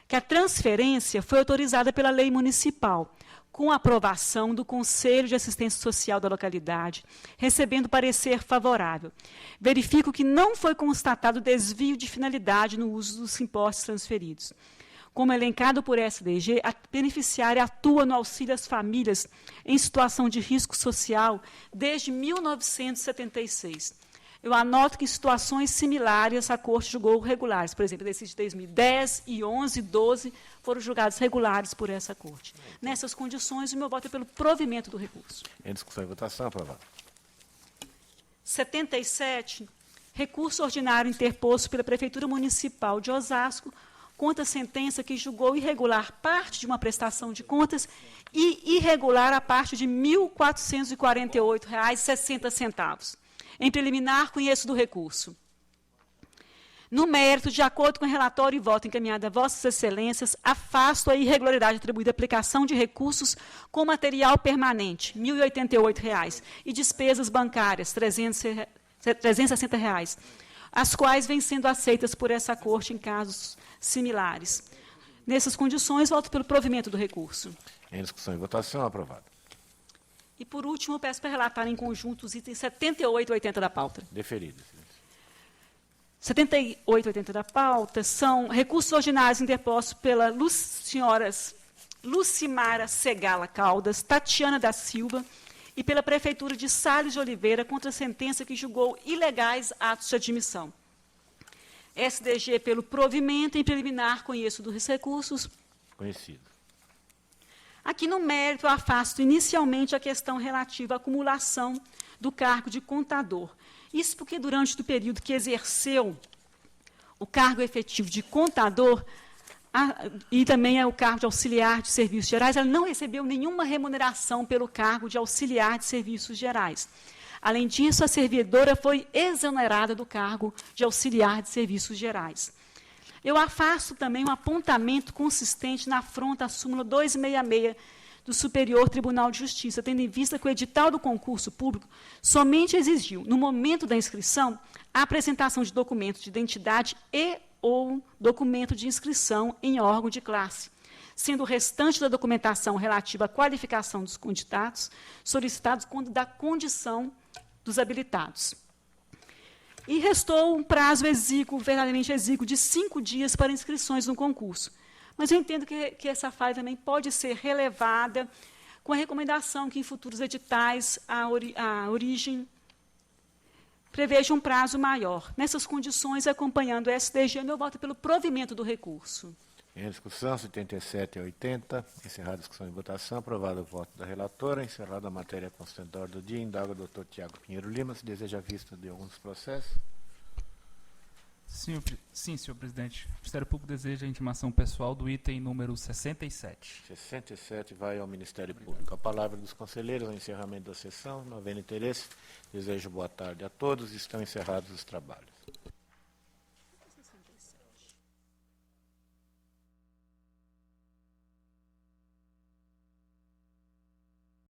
que a transferência foi autorizada pela lei municipal, com aprovação do Conselho de Assistência Social da localidade, recebendo parecer favorável. Verifico que não foi constatado desvio de finalidade no uso dos impostos transferidos. Como elencado por SDG, a beneficiária atua no auxílio às famílias em situação de risco social desde 1976. Eu anoto que em situações similares a Corte julgou regulares. Por exemplo, desses de 2010 e 11 e 12 foram julgados regulares por essa Corte. Nessas condições, o meu voto é pelo provimento do recurso. Em discussão e votação, aprovado. 77, recurso ordinário interposto pela Prefeitura Municipal de Osasco contra a sentença que julgou irregular parte de uma prestação de contas e irregular a parte de R$ 1.448,60. Em preliminar, conheço do recurso. No mérito, de acordo com o relatório e voto encaminhado a Vossas Excelências, afasto a irregularidade atribuída à aplicação de recursos com material permanente, R$ 1.088, e despesas bancárias, R$ 360, as quais vêm sendo aceitas por essa Corte em casos similares. Nessas condições, voto pelo provimento do recurso. Em discussão e votação, aprovado. E, por último, peço para relatar em conjunto os itens 78 e 80 da pauta. Deferido. 78 e 80 da pauta são recursos ordinários interpostos pela senhoras Lucimara Segala Caldas, Tatiana da Silva e pela Prefeitura de Sales de Oliveira contra a sentença que julgou ilegais atos de admissão. SDG pelo provimento, em preliminar, conheço dos recursos. Conhecido. Aqui no mérito, eu afasto inicialmente a questão relativa à acumulação do cargo de contador. Isso porque, durante o período que exerceu o cargo efetivo de contador e também o cargo de auxiliar de serviços gerais, ela não recebeu nenhuma remuneração pelo cargo de auxiliar de serviços gerais. Além disso, a servidora foi exonerada do cargo de auxiliar de serviços gerais. Eu afasto também um apontamento consistente na afronta à súmula 266 do Superior Tribunal de Justiça, tendo em vista que o edital do concurso público somente exigiu, no momento da inscrição, a apresentação de documentos de identidade e ou documento de inscrição em órgão de classe, sendo o restante da documentação relativa à qualificação dos candidatos solicitados da condição dos habilitados. E restou um prazo exíguo, verdadeiramente exíguo, de 5 dias para inscrições no concurso. Mas eu entendo que essa falha também pode ser relevada com a recomendação que, em futuros editais, a origem preveja um prazo maior. Nessas condições, acompanhando o STG, meu voto é pelo provimento do recurso. Em discussão, 77 a 80. Encerrada a discussão e votação. Aprovado o voto da relatora. Encerrada a matéria constante da ordem do dia. Indaga o doutor Tiago Pinheiro Lima se deseja a vista de alguns processos. Sim, senhor presidente. O Ministério Público deseja a intimação pessoal do item número 67. 67 vai ao Ministério Público. A palavra dos conselheiros ao encerramento da sessão. Não havendo interesse, desejo boa tarde a todos. Estão encerrados os trabalhos.